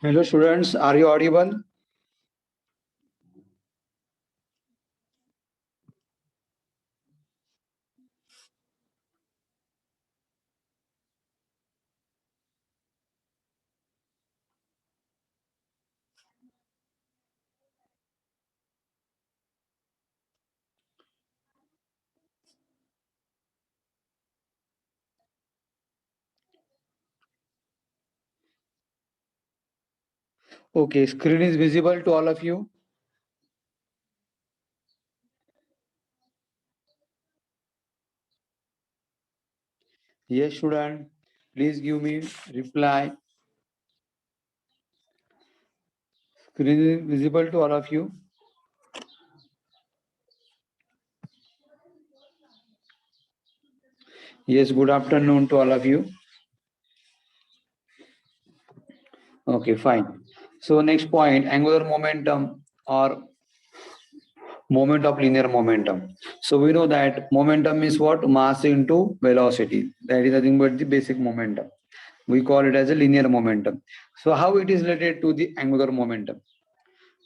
Hello students, are you audible? Okay, screen is visible to all of you. Yes, student, please give me reply. Screen is visible to all of you. Yes, good afternoon to all of you. Okay, fine. So next point, angular momentum or moment of linear momentum. So we know that momentum is what? Mass into velocity. That is nothing but the basic momentum. We call it as a linear momentum. So how it is related to the angular momentum?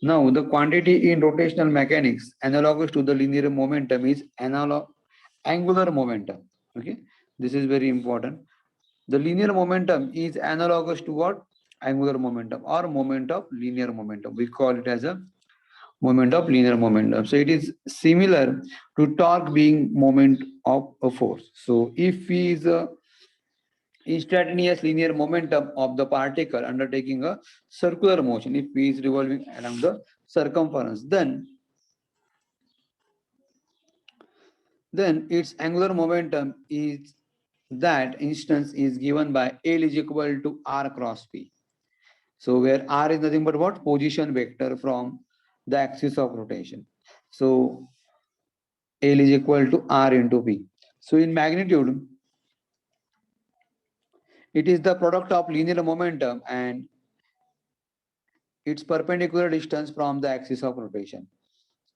Now, the quantity in rotational mechanics analogous to the linear momentum is angular momentum. Okay, this is very important. The linear momentum is analogous to what? Angular momentum or moment of linear momentum. We call it as a moment of linear momentum. So it is similar to torque being moment of a force. So if we is a instantaneous linear momentum of the particle undertaking a circular motion, if V is revolving along the circumference, then its angular momentum is that instance is given by L is equal to R cross P. So where R is nothing but what? Position vector from the axis of rotation. So L is equal to R into P. So in magnitude, it is the product of linear momentum and its perpendicular distance from the axis of rotation.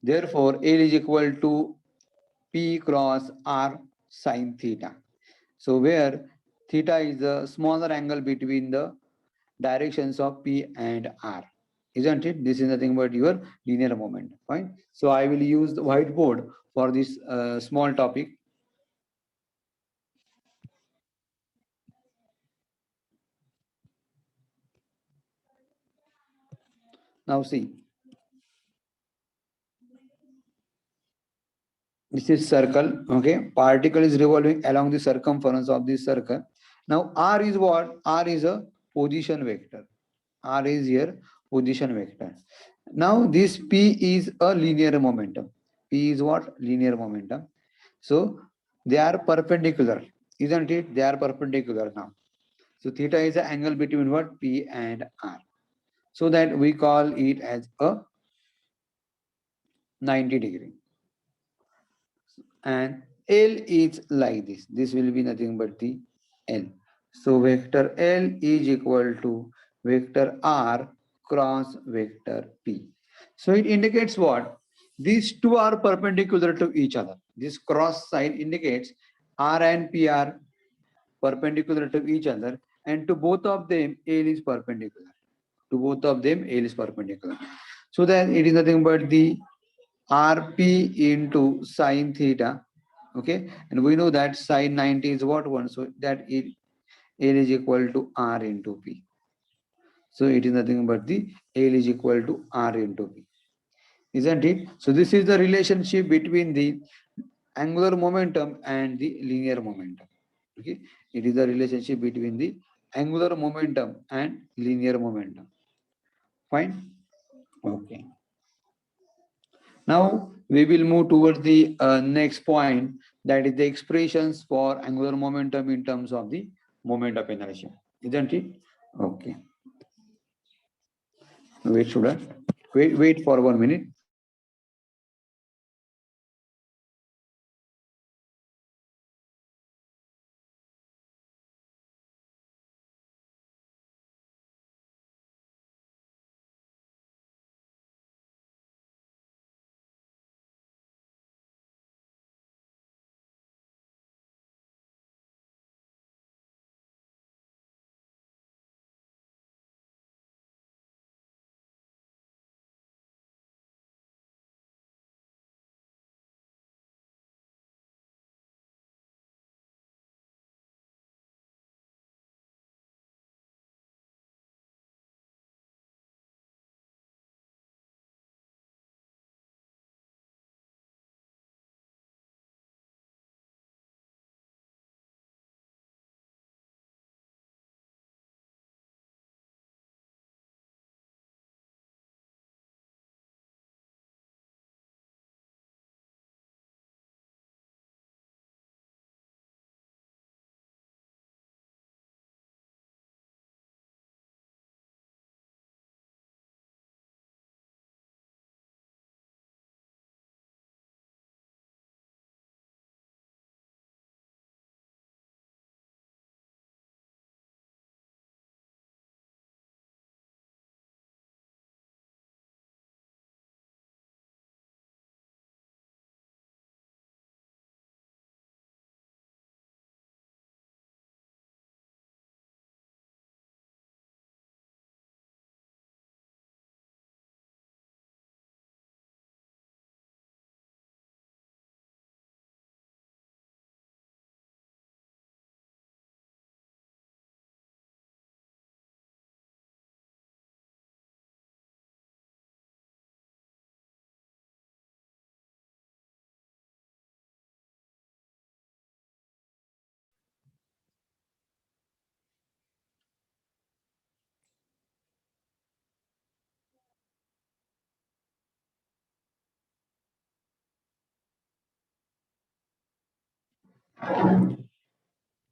Therefore, L is equal to P cross R sine theta. So where theta is the smaller angle between the directions of P and R. Isn't it? This is nothing but your linear moment. Fine. So I will use the whiteboard for this small topic. Now see, this is circle. Okay, particle is revolving along the circumference of this circle. Now R is what? R is a position vector. R is here position vector. Now this P is a linear momentum. P is what? Linear momentum. So they are perpendicular, isn't it? They are perpendicular now. So theta is the angle between what? P and R. So that we call it as a 90 degree. And L is like this. This will be nothing but the L. So vector L is equal to vector R cross vector P. So it indicates what? These two are perpendicular to each other. This cross sign indicates R and P are perpendicular to each other, and to both of them L is perpendicular. To both of them L is perpendicular. So then it is nothing but the RP into sine theta. Okay, and we know that sine 90 is what one, so that L is equal to R into P. So it is nothing but the L is equal to R into P, isn't it? So this is the relationship between the angular momentum and the linear momentum. Okay, it is the relationship between the angular momentum and linear momentum. Fine. Okay. Now we will move towards the next point, that is the expressions for angular momentum in terms of the moment of inertia, isn't it? Okay. Wait, student. Wait for 1 minute.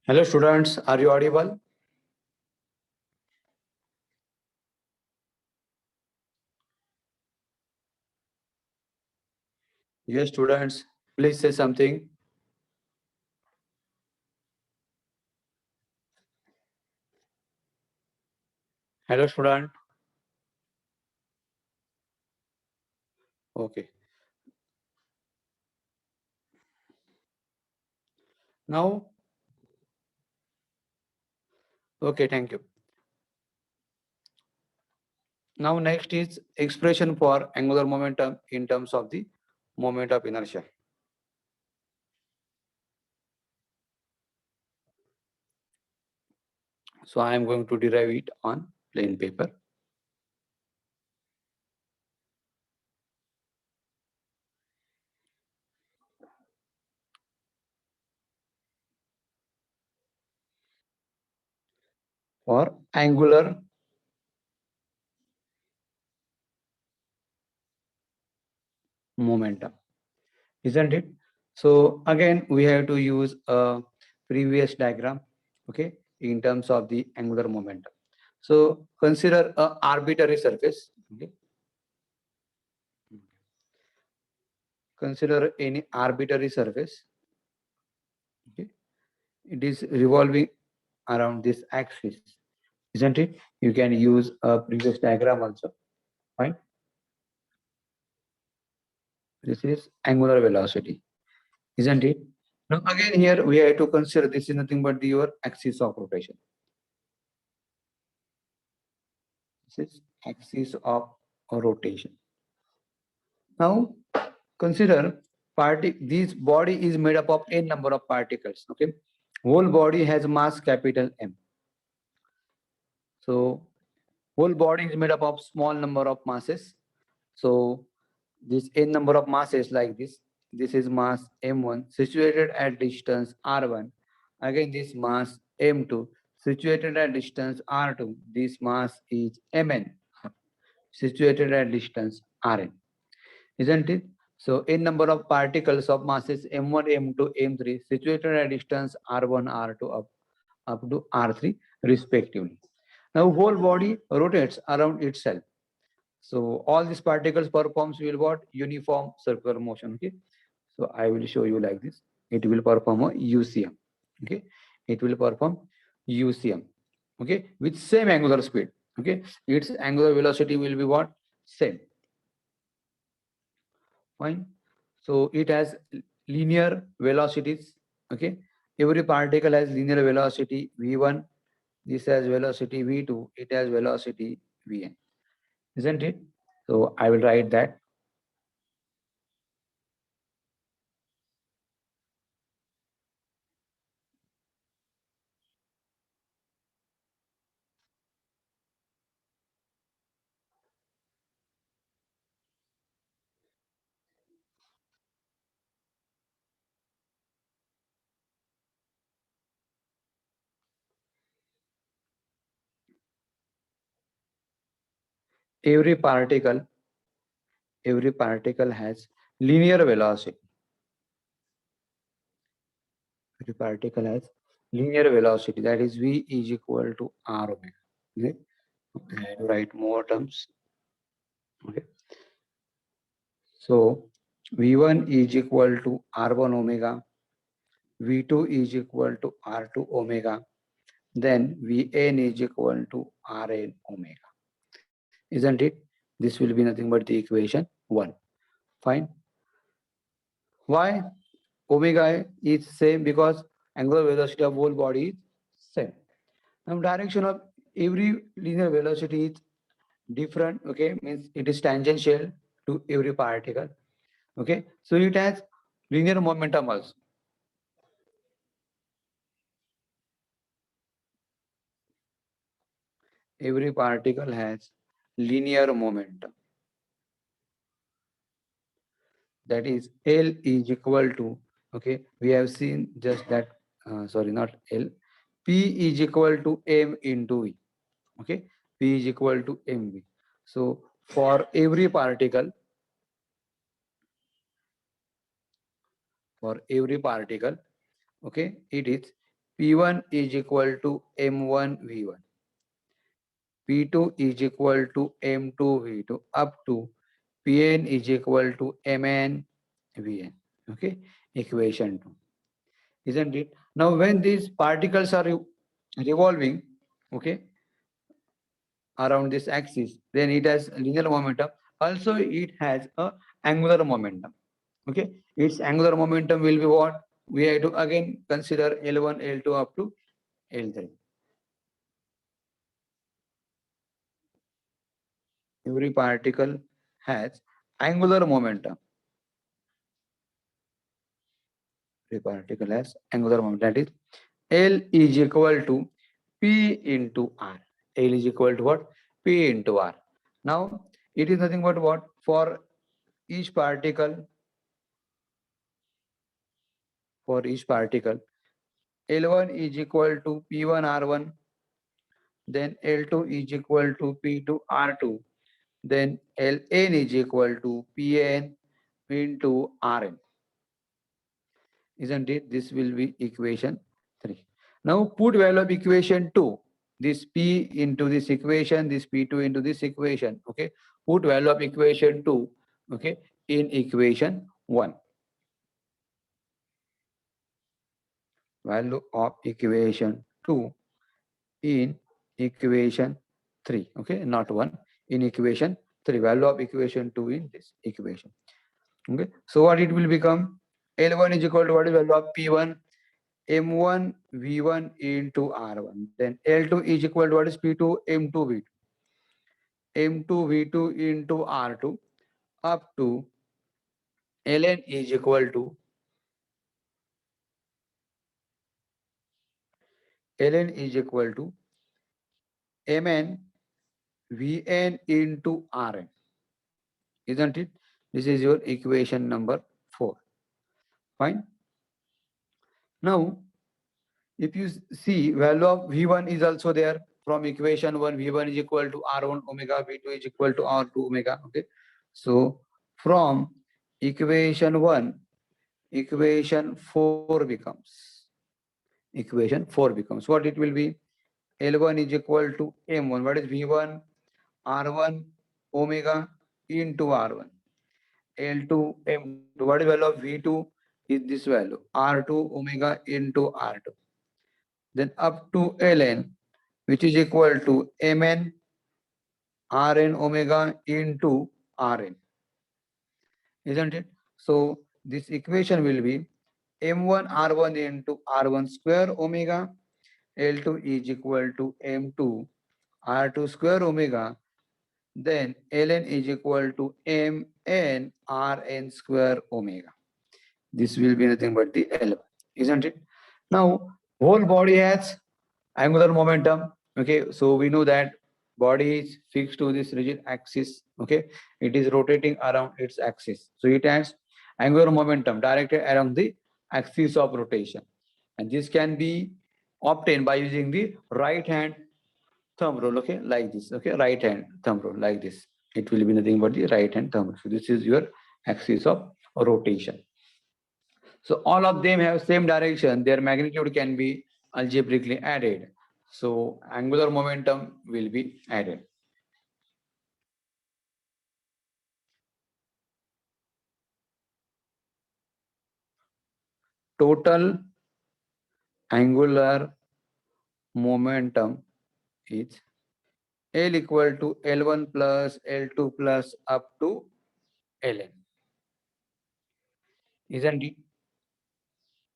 Hello, students. Are you audible? Yes, students. Please say something. Hello, student. Okay. Now, okay, thank you. Now, next is expression for angular momentum in terms of the moment of inertia. So, I am going to derive it on plain paper. For angular momentum, isn't it? So again, we have to use a previous diagram, okay, in terms of the angular momentum. So consider a arbitrary surface, okay. Consider any arbitrary surface, okay. It is revolving around this axis, isn't it? You can use a previous diagram also, fine. This is angular velocity, isn't it? Now again here we have to consider this is nothing but your axis of rotation. This is axis of rotation. Now consider this body is made up of n number of particles. Okay, whole body has mass capital M. So whole body is made up of small number of masses. So this n number of masses like this. This is mass M1 situated at distance R1. Again, this mass M2 situated at distance R2. This mass is Mn situated at distance Rn. Isn't it? So n number of particles of masses M1, M2, M3 situated at distance R1, R2 up to R3 respectively. Now whole body rotates around itself. So all these particles performs will what? Uniform circular motion. Okay. So I will show you like this. It will perform a UCM. Okay. It will perform UCM. Okay. With same angular speed. Okay. Its angular velocity will be what? Same. Fine. So it has linear velocities. Okay. Every particle has linear velocity v1. This has velocity v2. It has velocity vn. Isn't it? So I will write that. Every particle, every particle has linear velocity. Every particle has linear velocity. That is v is equal to r omega. Okay. And write more terms. Okay. So v1 is equal to r1 omega. V2 is equal to r2 omega. Then Vn is equal to Rn omega. Isn't it? This will be nothing but the equation 1. Fine. Why? Omega is same because angular velocity of whole body is same. Now direction of every linear velocity is different. Okay, means it is tangential to every particle. Okay, so it has linear momentum also. Every particle has linear momentum. That is L is equal to, okay, we have seen just that, sorry, not L, P is equal to M into V, okay, P is equal to MV. So for every particle, okay, it is P1 is equal to M1 V1, P2 is equal to M2 V2 up to Pn is equal to Mn Vn, okay, equation 2. Isn't it? Now, when these particles are revolving, okay, around this axis, then it has linear momentum. Also, it has a angular momentum. Okay, its angular momentum will be what? We have to again consider L1, L2 up to L3. Every particle has angular momentum. Every particle has angular momentum. That is L is equal to P into R. L is equal to what? P into R. Now, it is nothing but what? Each particle, for each particle, L1 is equal to P1 R1, then L2 is equal to P2 R2, then Ln is equal to Pn into Rn. Isn't it? This will be equation 3. Now put value of equation 2. This P into this equation, this P2 into this equation. Okay. Put value of equation 2. Okay. In equation 1. Value of equation 2 in equation 3. Okay. Not 1. In equation 3. Value of equation 2 in this equation. Okay. So what it will become? L1 is equal to what is value of P1? M1 V1 into R1. Then L2 is equal to what is P2? M2 V2. M2 V2 into R2 up to Ln is equal to Mn Vn into Rn. Isn't it? This is your equation number 4. Fine. Now, if you see value of V1 is also there from equation 1, V1 is equal to R1 omega, V2 is equal to R2 omega. Okay. So from equation 1, equation 4 becomes. Equation 4 becomes. What it will be? L1 is equal to M1. What is V1? R1 omega into R1. L2 M2. What is the value of V2? Is this value R2 omega into R2. Then up to Ln, which is equal to Mn Rn omega into Rn, isn't it? So this equation will be M1 R1 into R1 square omega. L2 is equal to M2 R2 square omega. Then Ln is equal to Mn Rn square omega. This will be nothing but the L1, isn't it? Now, whole body has angular momentum. Okay, so we know that body is fixed to this rigid axis. Okay, it is rotating around its axis. So it has angular momentum directed along the axis of rotation. And this can be obtained by using the right hand thumb rule. Okay, like this. Okay, right hand thumb rule like this. It will be nothing but the right hand thumb rule. So this is your axis of rotation. So all of them have same direction. Their magnitude can be algebraically added. So angular momentum will be added. Total angular momentum is L equal to L1 plus L2 plus up to Ln. Isn't it?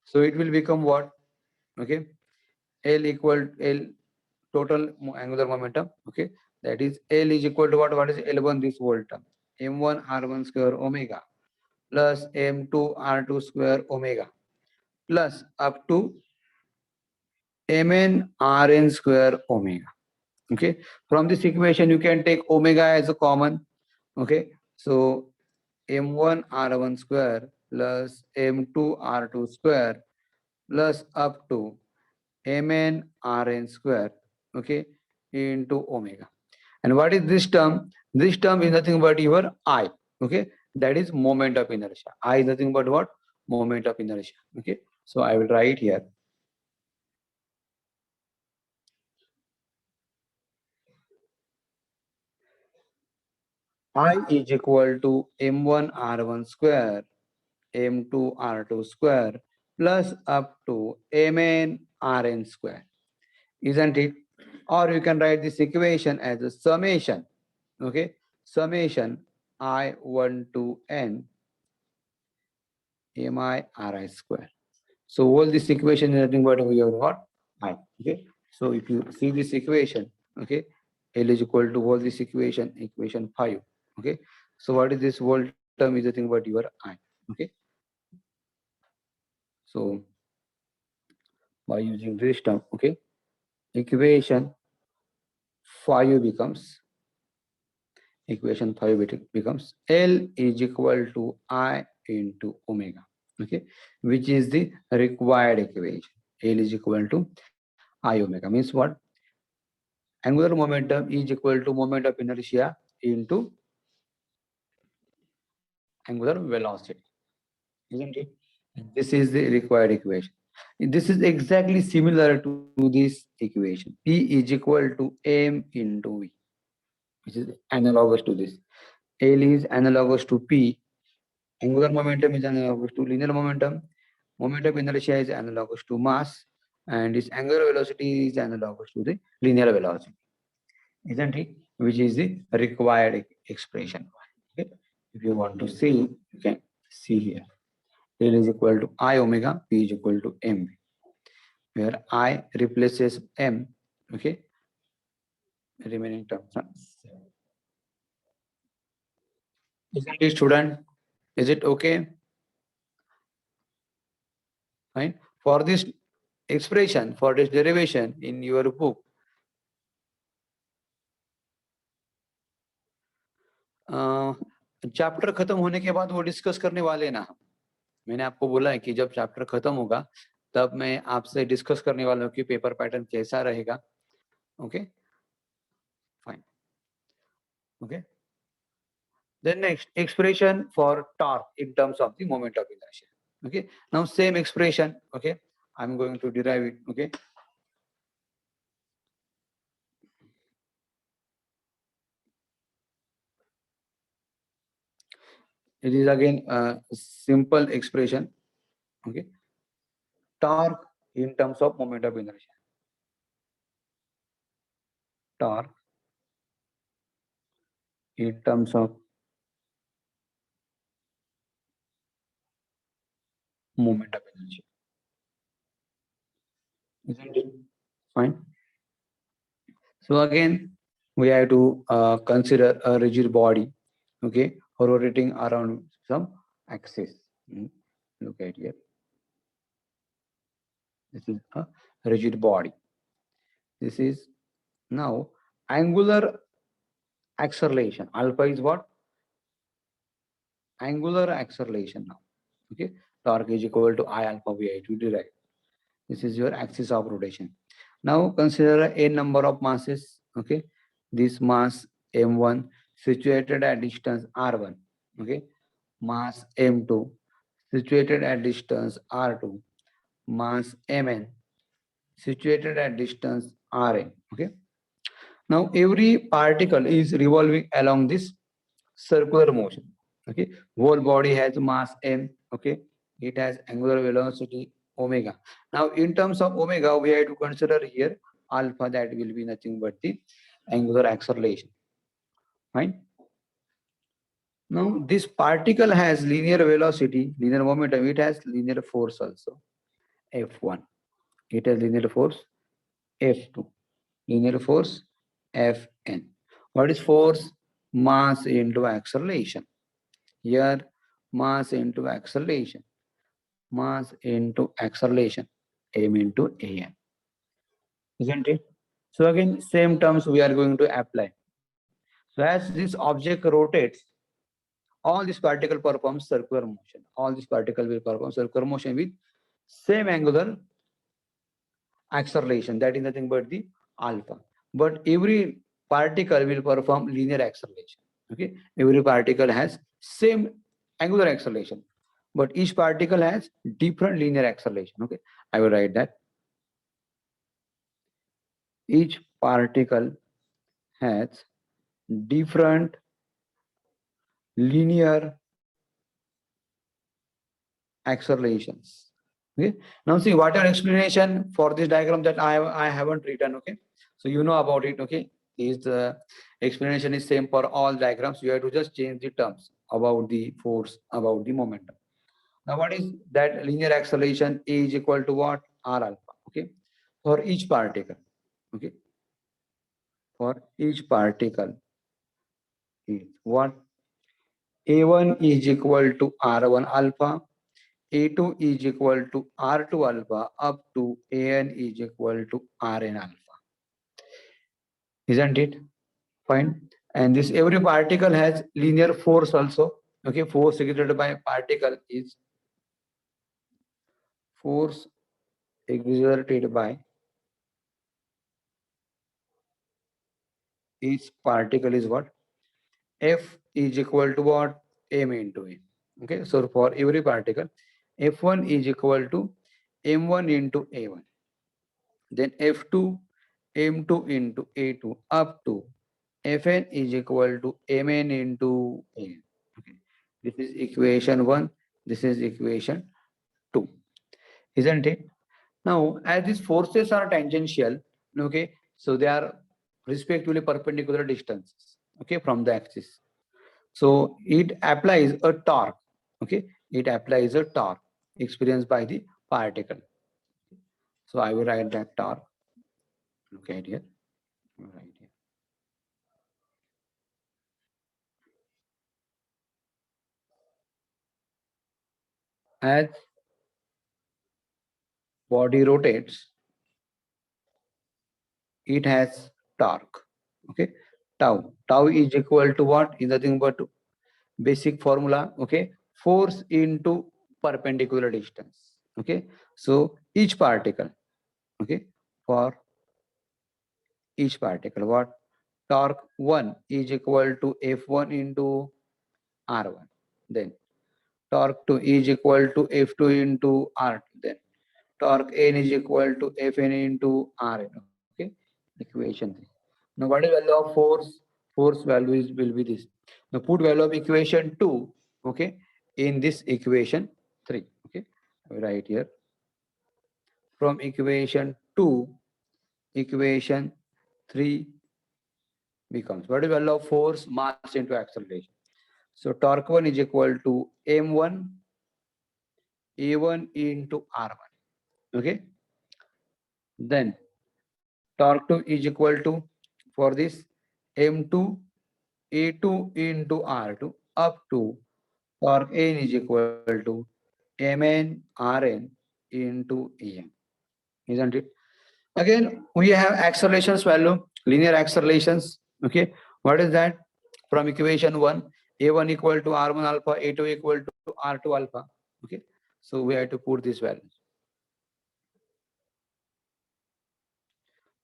So it will become what? Okay. L equal L total angular momentum. Okay. That is L is equal to what? What is L1? This whole term. M1 R1 square omega plus M2 R2 square omega plus up to Mn Rn square omega. Okay. From this equation, you can take omega as a common. Okay. So M1 R1 square plus M2 R2 square plus up to Mn Rn square. Okay. Into omega. And what is this term? This term is nothing but your I. Okay. That is moment of inertia. I is nothing but what? Moment of inertia. Okay. So I will write here. I is equal to M1 R1 square, M2 R2 square plus up to Mn Rn square. Isn't it? Or you can write this equation as a summation. Okay. Summation I1 to N Mi Ri square. So all this equation is nothing but your what? I. Okay. So if you see this equation, okay, L is equal to all this equation 5. Okay. So what is this whole term is nothing but your I. Okay. So by using this term, okay, equation 5 becomes L is equal to I into omega. Okay, which is the required equation. L is equal to I omega means what? Angular momentum is equal to moment of inertia into angular velocity, isn't it? This is the required equation. This is exactly similar to this equation. P is equal to M into V, which is analogous to this. L is analogous to P. Angular momentum is analogous to linear momentum. Moment of inertia is analogous to mass. And its angular velocity is analogous to the linear velocity, isn't it? Which is the required expression. Okay? If you want to see, you can see here. L is equal to I omega, P is equal to M, where I replaces M, okay, remaining terms. Isn't it, student? Is it okay? Fine. For this expression, for this derivation in your book, chapter खत्म होने के बाद वो discuss करने वाले ना. मैंने आपको बोला है कि जब चैप्टर खत्म होगा तब मैं आपसे डिस्कस करने वाला हूँ कि पेपर पैटर्न कैसा रहेगा. Okay fine. Okay. Then next expression for torque in terms of the moment of inertia. Okay. Now same expression. Okay. I'm going to derive it. Okay. It is again a simple expression. Okay, torque in terms of moment of inertia. Torque in terms of moment of inertia. Isn't it? Fine. So again, we have to consider a rigid body, okay, rotating around some axis. Look at here. This is a rigid body. This is now angular acceleration. Alpha is what? Angular acceleration now. Okay, torque is equal to I alpha V I to derive. This is your axis of rotation. Now consider a number of masses. Okay, this mass M1 situated at distance R1. Okay, mass M2 situated at distance R2. Mass Mn situated at distance Rn. Okay. Now every particle is revolving along this circular motion. Okay, whole body has mass M. Okay, it has angular velocity omega. Now in terms of omega, we have to consider here alpha, that will be nothing but the angular acceleration. Fine. Now this particle has linear velocity, linear momentum. It has linear force also, F1. It has linear force F2. Linear force Fn. What is force? Mass into acceleration. Here, mass into acceleration. Mass into acceleration. M into An. Isn't it? So again, same terms we are going to apply. So as this object rotates, all this particle performs circular motion. All this particle will perform circular motion with same angular acceleration. That is nothing but the alpha. But every particle will perform linear acceleration. Okay, every particle has same angular acceleration, but each particle has different linear acceleration. Okay, I will write that each particle has different linear accelerations. Okay, now see what are explanation for this diagram that I haven't written. Okay, so you know about it. Okay, is the explanation is same for all diagrams. You have to just change the terms about the force, about the momentum. Now what is that linear acceleration? A is equal to what? R alpha. Okay, for each particle. Okay, for each particle is what? A1 is equal to R1 alpha. A2 is equal to R2 alpha up to An is equal to Rn alpha. Isn't it? Fine. And this every particle has linear force also. Okay, force exerted by particle is force exerted by each particle is what? F is equal to what? M into A. Okay, so for every particle, F1 is equal to M1 into A1. Then F2, M2 into A2 up to Fn is equal to Mn into An. Okay, this is equation 1. This is equation 2. Isn't it? Now, as these forces are tangential, okay, so they are respectively perpendicular distances, okay, from the axis. So it applies a torque, okay, it applies a torque experienced by the particle. So I will write that torque. Look at here. Right here. As body rotates, it has torque. Okay, tau. Tau is equal to what? Is nothing but basic formula. Okay, force into perpendicular distance. Okay, so each particle. Okay, for each particle, what? Torque 1 is equal to F1 into R1. Then torque 2 is equal to F2 into R2. Then torque N is equal to Fn into Rn. Okay, equation 3. Now what is value of force? Force value is will be this. Now put value of equation 2. Okay, in this equation 3. Okay, right here from equation 2, equation 3 becomes what is the value of force, mass into acceleration. So torque 1 is equal to m1 a1 into r1. Okay, then torque 2 is equal to, for this, m2 a2 into r2 up to torque n is equal to mn rn into em, isn't it? Again, we have accelerations value, linear accelerations. Okay, what is that? From equation 1, a1 equal to r1 alpha, a2 equal to r2 alpha. Okay, so we have to put this value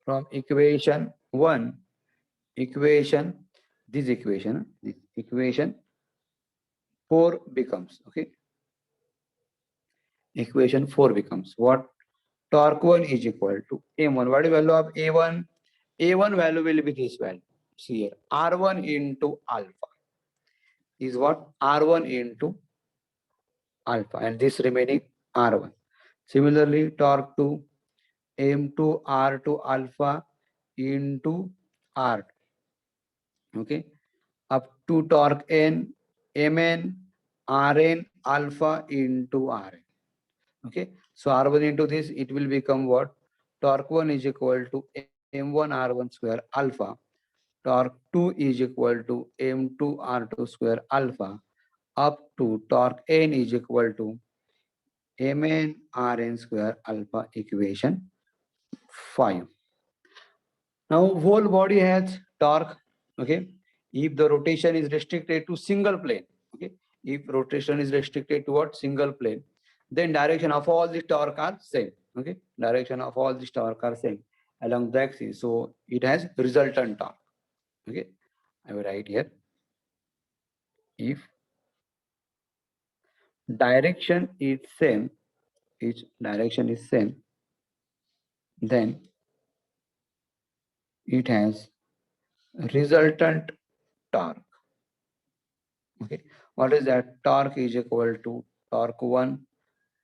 from equation 1, equation, this equation 4 becomes, okay, equation 4 becomes what? Torque 1 is equal to m1. What is the value of a1? A1 value will be this value. See here, r1 into alpha is what? R1 into alpha, and this remaining R1. Similarly, torque 2 M2 R2 alpha into R2. Okay, up to torque N Mn Rn alpha into Rn. Okay, so R1 into this, it will become what? Torque 1 is equal to M1 R1 square alpha. Torque 2 is equal to M2 R2 square alpha up to torque N is equal to Mn Rn square alpha, equation 5. Now whole body has torque. Okay, if the rotation is restricted to single plane. Okay, if rotation is restricted to what? Single plane, then direction of all the torque are same. Okay, direction of all the torque are same along the axis, so it has resultant torque. Okay, I will write here, if direction is same, each direction is same, then it has resultant torque. Okay, what is that? Torque is equal to torque 1,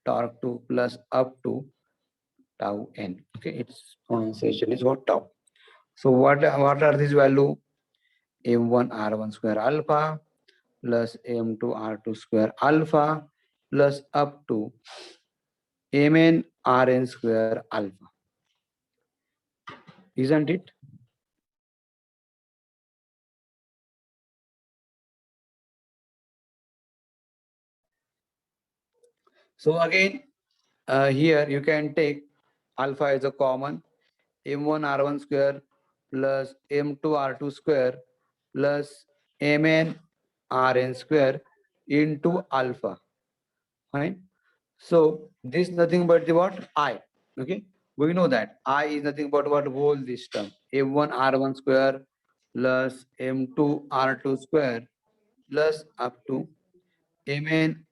torque 2 plus up to tau n. Okay, its pronunciation is what? Tau. So what are these value? M1 R1 square alpha plus M2 R2 square alpha plus up to Mn Rn square alpha, isn't it? So again, here you can take alpha as a common, m1 r1 square plus m2 r2 square plus mn rn square into alpha. Fine. So this is nothing but the what? I. Okay. We know that I is nothing but what? Whole this term. M1 r1 square plus m2 r2 square plus up to mn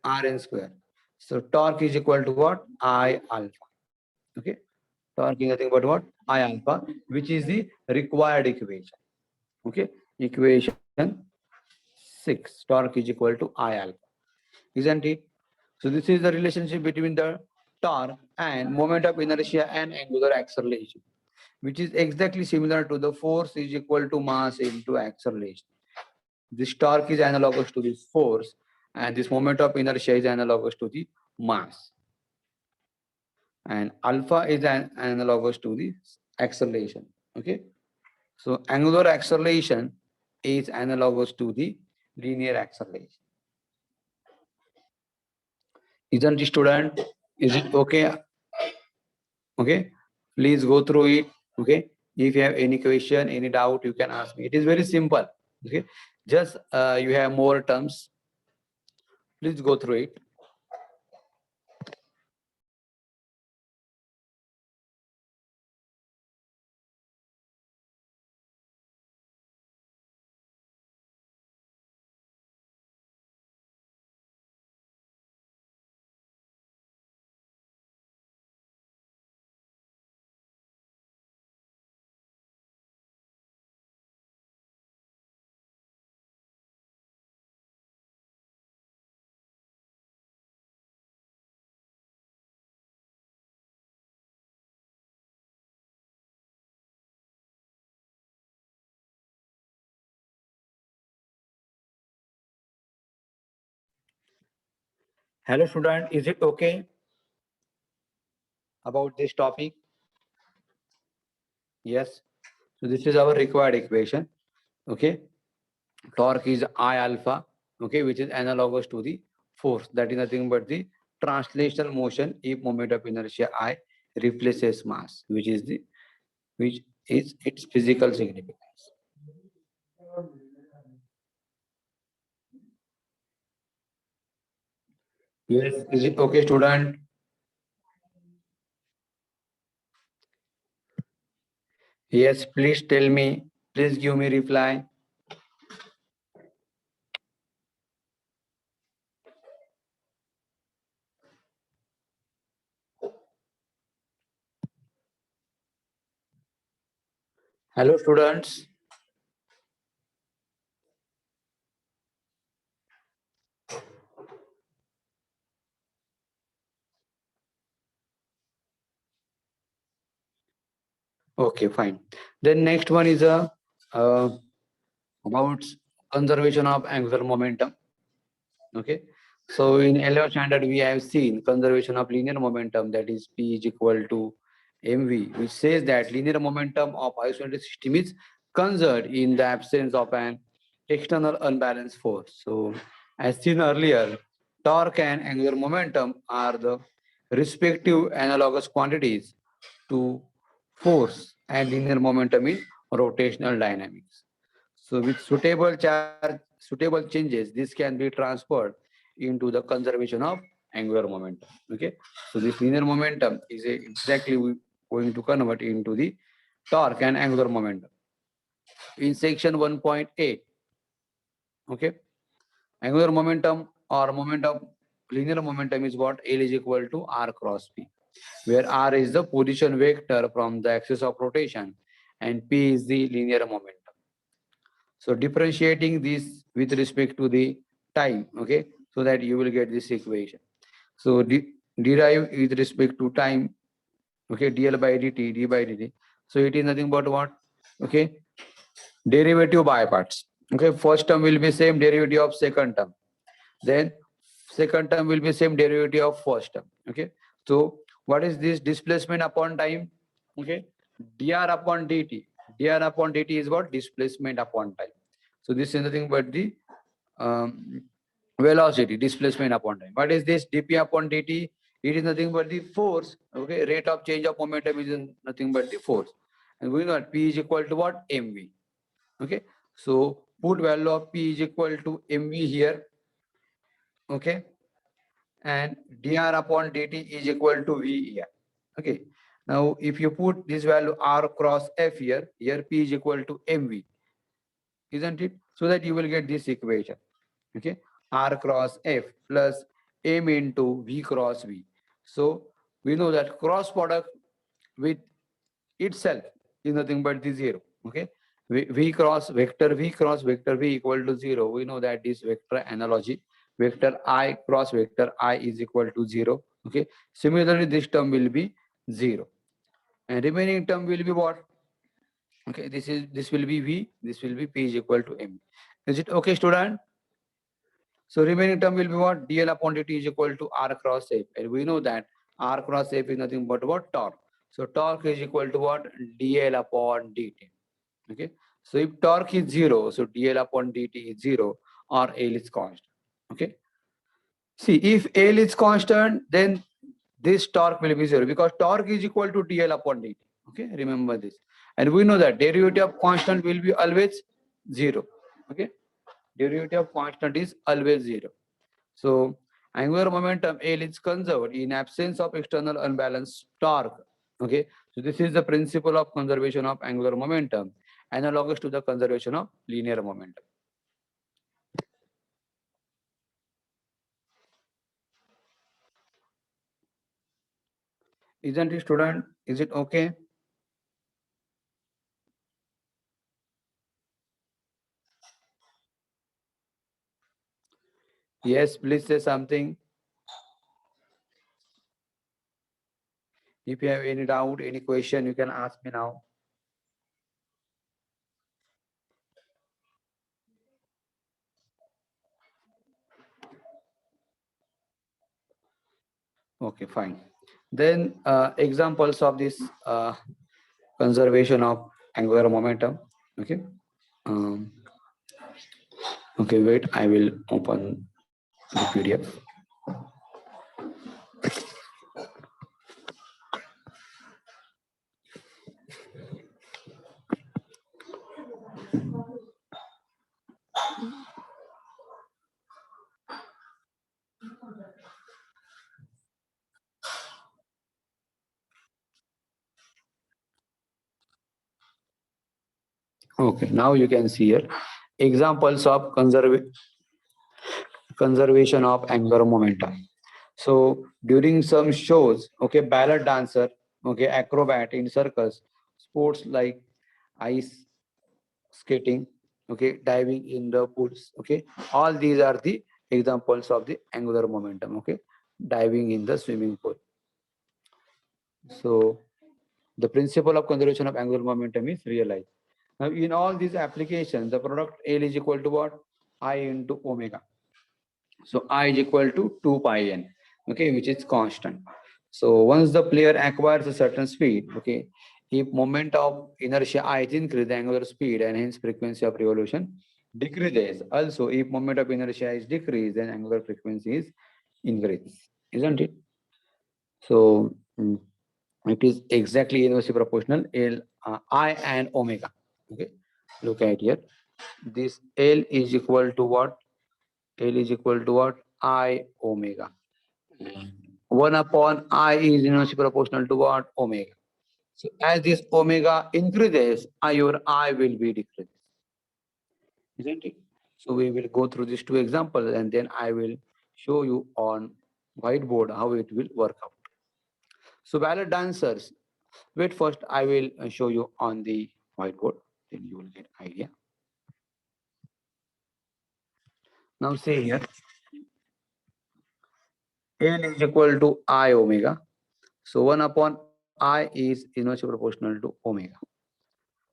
rn square. So torque is equal to what? I alpha. Okay. Torque is nothing but what? I alpha, which is the required equation. Okay. Equation 6. Torque is equal to I alpha. Isn't it? So this is the relationship between the torque and moment of inertia and angular acceleration, which is exactly similar to the force is equal to mass into acceleration. This torque is analogous to this force, and this moment of inertia is analogous to the mass. And alpha is analogous to the acceleration. Okay. So angular acceleration is analogous to the linear acceleration. Isn't it, student? Is it okay? Okay. Please go through it. Okay. If you have any question, any doubt, you can ask me. It is very simple. Okay. Just you have more terms. Please go through it. Hello student, is it okay about this topic? Yes. So this is our required equation. Okay. Torque is I alpha, okay, which is analogous to the force. That is nothing but the translational motion if moment of inertia I replaces mass, which is its physical significance. Yes, is it okay, student? Yes, please tell me. Please give me reply. Hello, students. Okay, fine. Then next one is uh, about conservation of angular momentum. Okay. So in 11th standard, we have seen conservation of linear momentum, that is P is equal to mv, which says that linear momentum of isometric system is conserved in the absence of an external unbalanced force. So as seen earlier, torque and angular momentum are the respective analogous quantities to force and linear momentum in rotational dynamics. So with suitable changes, this can be transferred into the conservation of angular momentum. Okay. So this linear momentum is exactly going to convert into the torque and angular momentum. In section 1.8, okay, angular momentum or linear momentum is what? L is equal to R cross P, where R is the position vector from the axis of rotation and P is the linear momentum. So differentiating this with respect to the time, okay, so that you will get this equation. So derive with respect to time, okay, dl by dt, d by dt. So it is nothing but what? Okay, derivative by parts. Okay, first term will be same derivative of second term. Then second term will be same derivative of first term. Okay, so what is this displacement upon time? Okay, dr upon dt. Dr upon dt is what? Displacement upon time. So this is nothing but the um, velocity, displacement upon time. What is this? dp upon dt? It is nothing but the force. Okay, rate of change of momentum is nothing but the force. And we know that P is equal to what? mv. Okay, so put value of P is equal to mv here. Okay, and dr upon dt is equal to v here. Okay, now if you put this value r cross f here, here P is equal to mv, isn't it? So that you will get this equation. Okay, r cross f plus m into v cross v. So we know that cross product with itself is nothing but the zero. Okay, v cross vector v equal to zero. We know that this vector analogy, vector I cross vector I is equal to zero. Okay, similarly this term will be zero and remaining term will be what? Okay, this will be v, this will be p is equal to m. Is it okay, student? So remaining term will be what? dl upon dt is equal to r cross f. And we know that r cross f is nothing but what? Torque. So torque is equal to what? dl upon dt. Okay. So if torque is zero, so dl upon dt is zero or L is constant. Okay. See, if L is constant, then this torque will be zero because torque is equal to dl upon dt. Okay. Remember this. And we know that derivative of constant will be always zero. Okay. Derivative of constant is always zero. So angular momentum L is conserved in absence of external unbalanced torque. Okay. So this is the principle of conservation of angular momentum, analogous to the conservation of linear momentum. Isn't it, student? Is it okay? Yes, please say something. If you have any doubt, any question, you can ask me now. Okay, fine. Then examples of this conservation of angular momentum. Okay. Um, okay, wait. I will open the PDF. Okay, now you can see here examples of conservation of angular momentum. So during some shows, okay, ballet dancer, okay, acrobat in circus, sports like ice skating, okay, diving in the pools, okay, all these are the examples of the angular momentum, okay, diving in the swimming pool. So the principle of conservation of angular momentum is realized. Now in all these applications, the product L is equal to what? I into omega. So I is equal to 2 pi n, okay, which is constant. So once the player acquires a certain speed, okay, if moment of inertia I is increased, the angular speed and hence frequency of revolution decreases. Also, if moment of inertia is decreased, then angular frequency is increased, isn't it? So it is exactly inversely proportional L I and omega. Okay, look at here. This L is equal to what? L is equal to what? I omega. 1 upon I is inversely proportional to what? Omega. So as this omega increases, your I will be decreased. Isn't it? So we will go through these two examples and then I will show you on whiteboard how it will work out. So ballet dancers, wait first, I will show you on the whiteboard, then you will get idea. Now say here, L is equal to I omega. So 1 upon I is inversely proportional to omega.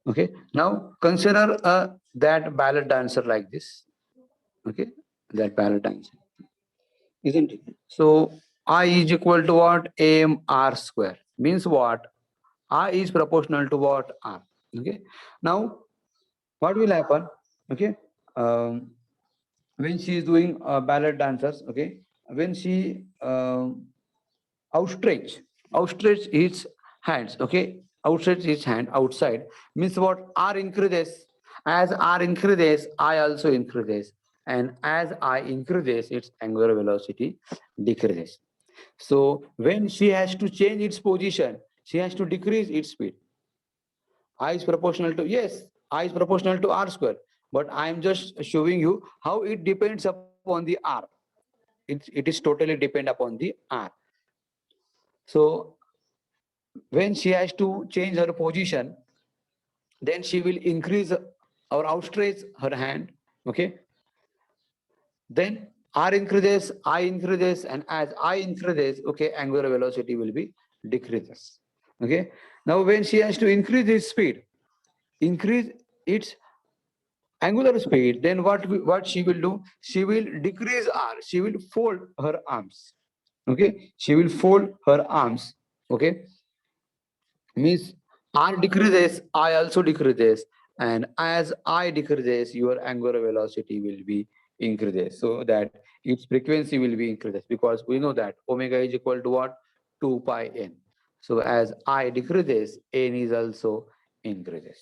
Okay. Now consider that ballet dancer like this. Okay. That ballet dancer. Isn't it? So I is equal to what? M R square. Means what? I is proportional to what? R. Okay. Now what will happen? Okay. Um, when she is doing ballet dancers, okay, when she outstretch outstretch his hands, okay, outstretch his hand outside, means what? R increases. As R increases, I also increases, and as I increases, its angular velocity decreases. So when she has to change its position, she has to decrease its speed. I is proportional to, yes, I is proportional to R square, but I am just showing you how it depends upon the R. It is totally depend upon the R. So when she has to change her position, then she will increase or outstretch her hand. Okay. Then R increases, I increases, and as I increases, okay, angular velocity will be decreases. Okay. Now when she has to increase its speed, increase its angular speed, then what she will do? She will decrease R. She will fold her arms. Okay. She will fold her arms. Okay. Means R decreases, I also decreases, and as I decreases, your angular velocity will be increases, so that its frequency will be increases, because we know that omega is equal to what? 2 pi n. So as I decreases, n is also increases.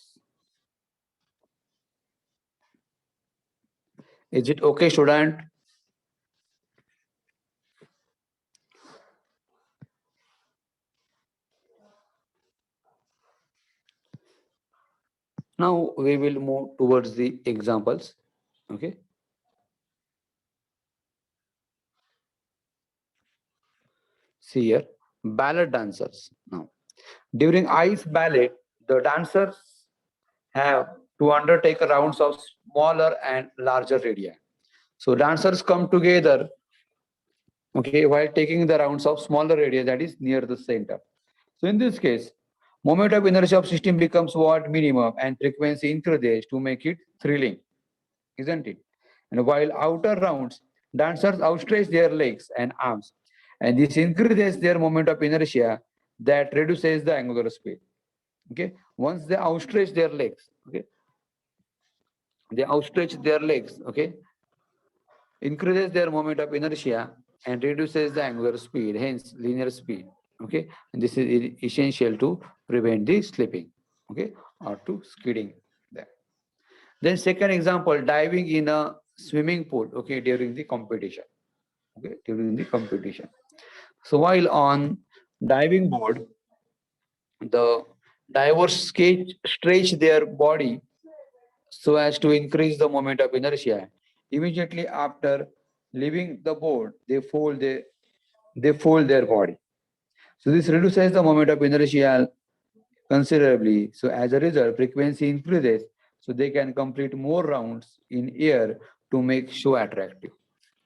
Is it okay, student? Now we will move towards the examples. Okay. See here, ballet dancers. Now, during ice ballet, the dancers have to undertake rounds of smaller and larger radii. So dancers come together, okay, while taking the rounds of smaller radii that is near the center. So in this case, moment of inertia of system becomes what? Minimum, and frequency increases to make it thrilling, isn't it? And while outer rounds, dancers outstretch their legs and arms, and this increases their moment of inertia that reduces the angular speed. Okay, once they outstretch their legs, okay, they outstretch their legs, okay, increases their moment of inertia and reduces the angular speed, hence linear speed. Okay, and this is essential to prevent the slipping, okay, or to skidding there. Then second example, diving in a swimming pool, okay, during the competition. Okay, during the competition. So while on diving board, the divers stretch their body so as to increase the moment of inertia. Immediately after leaving the board, they fold their body. So this reduces the moment of inertia considerably. So as a result, frequency increases, so they can complete more rounds in air to make show attractive,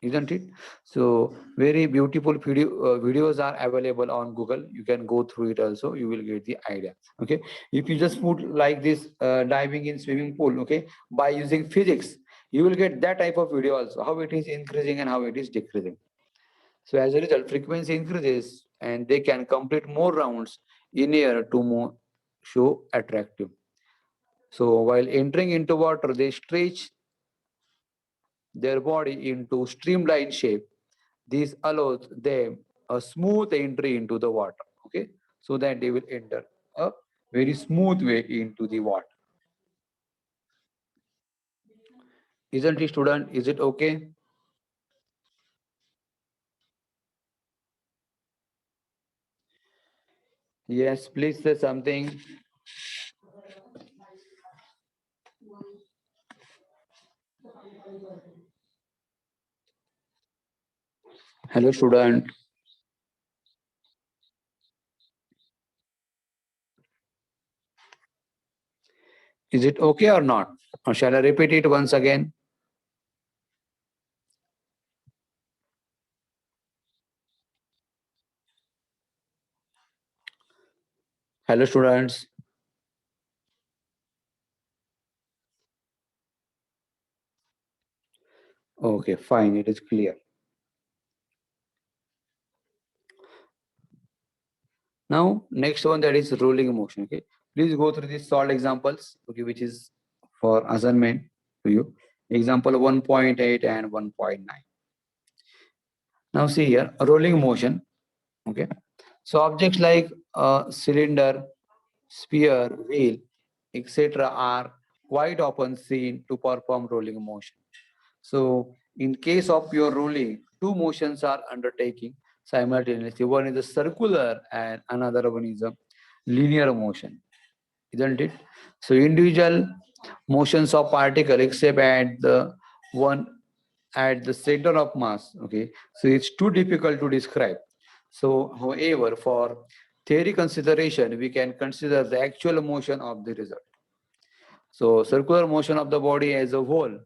isn't it? So very beautiful videos are available on Google. You can go through it also. You will get the idea. Okay, if you just put like this diving in swimming pool, okay, by using physics, you will get that type of video also. How it is increasing and how it is decreasing. So as a result, frequency increases and they can complete more rounds in air to more show attractive. So while entering into water, they stretch their body into streamlined shape. This allows them a smooth entry into the water, okay, so that they will enter a very smooth way into the water. Isn't it, student? Is it okay? Yes, please say something. Hello, student. Is it okay or not? Or shall I repeat it once again? Hello, students. Okay, fine. It is clear. Now, next one, that is rolling motion. Okay, please go through these solved examples. Okay, which is for assignment to you. Example 1.8 and 1.9. Now see here, a rolling motion. Okay, so objects like a cylinder, sphere, wheel, etc. are quite often seen to perform rolling motion. So in case of your rolling, two motions are undertaking simultaneously. One is a circular and another one is a linear motion, isn't it? So individual motions of particle except at the one at the center of mass. Okay, so it's too difficult to describe. So however, for theory consideration, we can consider the actual motion of the result. So circular motion of the body as a whole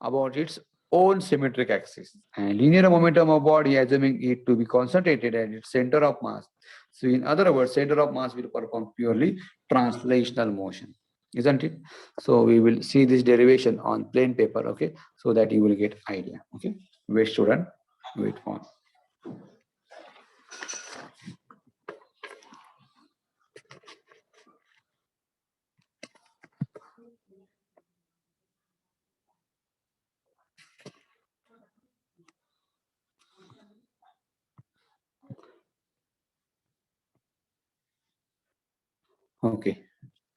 about its own symmetric axis, and linear momentum of body assuming it to be concentrated at its center of mass. So in other words, center of mass will perform purely translational motion, isn't it? So we will see this derivation on plain paper, okay, so that you will get idea. Okay, wait, student, wait for. Okay,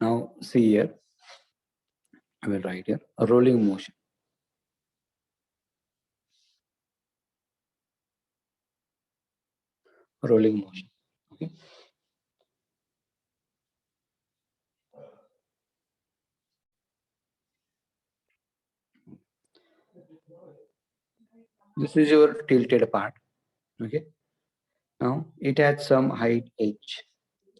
now see here, I will write here a rolling motion. Rolling motion. Okay, this is your tilted part. Okay, now it has some height h.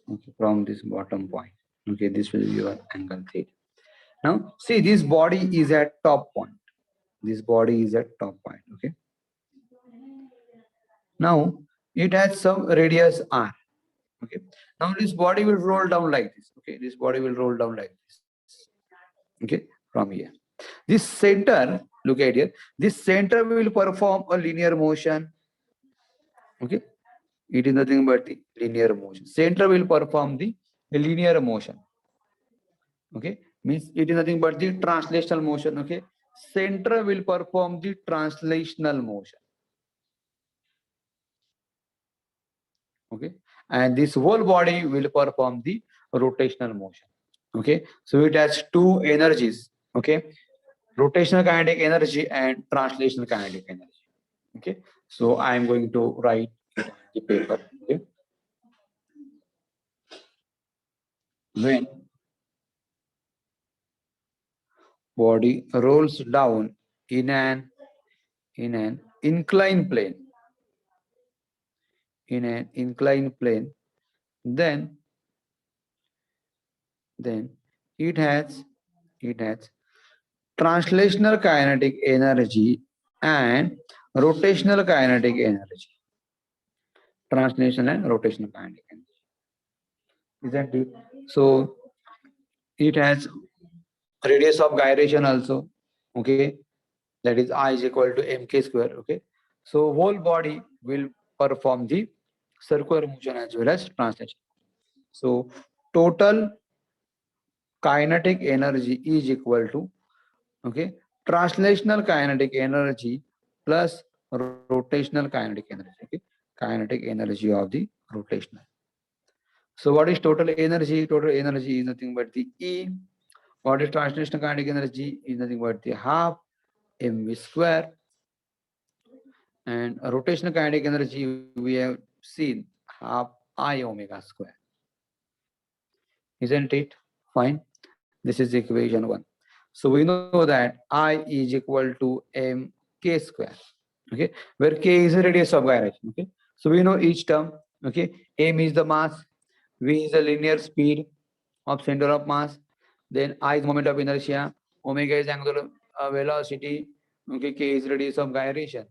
Okay, from this bottom point. Okay, this will be your angle theta. Now, see, this body is at top point. This body is at top point. Okay. Now, it has some radius r. Okay. Now, this body will roll down like this. Okay. This body will roll down like this. Okay. From here. This center, look at here. This center will perform a linear motion. Okay, it is nothing but the linear motion. Center will perform the linear motion. Okay, means it is nothing but the translational motion. Okay, center will perform the translational motion. Okay, and this whole body will perform the rotational motion. Okay, so it has two energies. Okay, rotational kinetic energy and translational kinetic energy. Okay, so I am going to write the paper. Okay, when body rolls down in an inclined plane, then then it has translational kinetic energy and rotational kinetic energy. Translational and rotational kinetic energy. Isn't it? So it has radius of gyration also. Okay, that is I is equal to mk square. Okay, so whole body will perform the circular motion as well as translation. So total kinetic energy is equal to, okay, translational kinetic energy plus rotational kinetic energy. Okay, kinetic energy of the rotational. So what is total energy? Total energy is nothing but the E. What is translational kinetic energy? Is nothing but the half mv square. And rotational kinetic energy we have seen half I omega square. Isn't it? Fine. This is equation 1. So we know that I is equal to mk square. Okay, where k is the radius of gyration. Okay, so we know each term. Okay, m is the mass, v is the linear speed of center of mass, then I is moment of inertia, omega is angular velocity, okay, k is radius of gyration,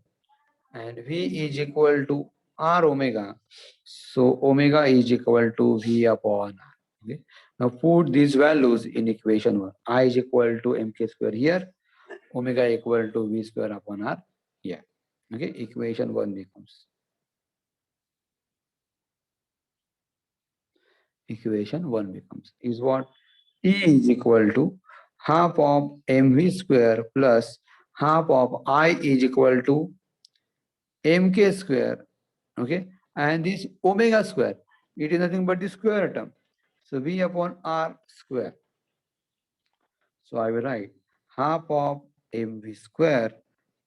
and v is equal to r omega. So omega is equal to v upon r. Okay, now put these values in equation 1. I is equal to mk square here, omega equal to v square upon r here. Okay, equation 1 becomes is what? E is equal to half of mv square plus half of I is equal to mk square. Okay, and this omega square, it is nothing but the square term. So v upon r square. So I will write half of mv square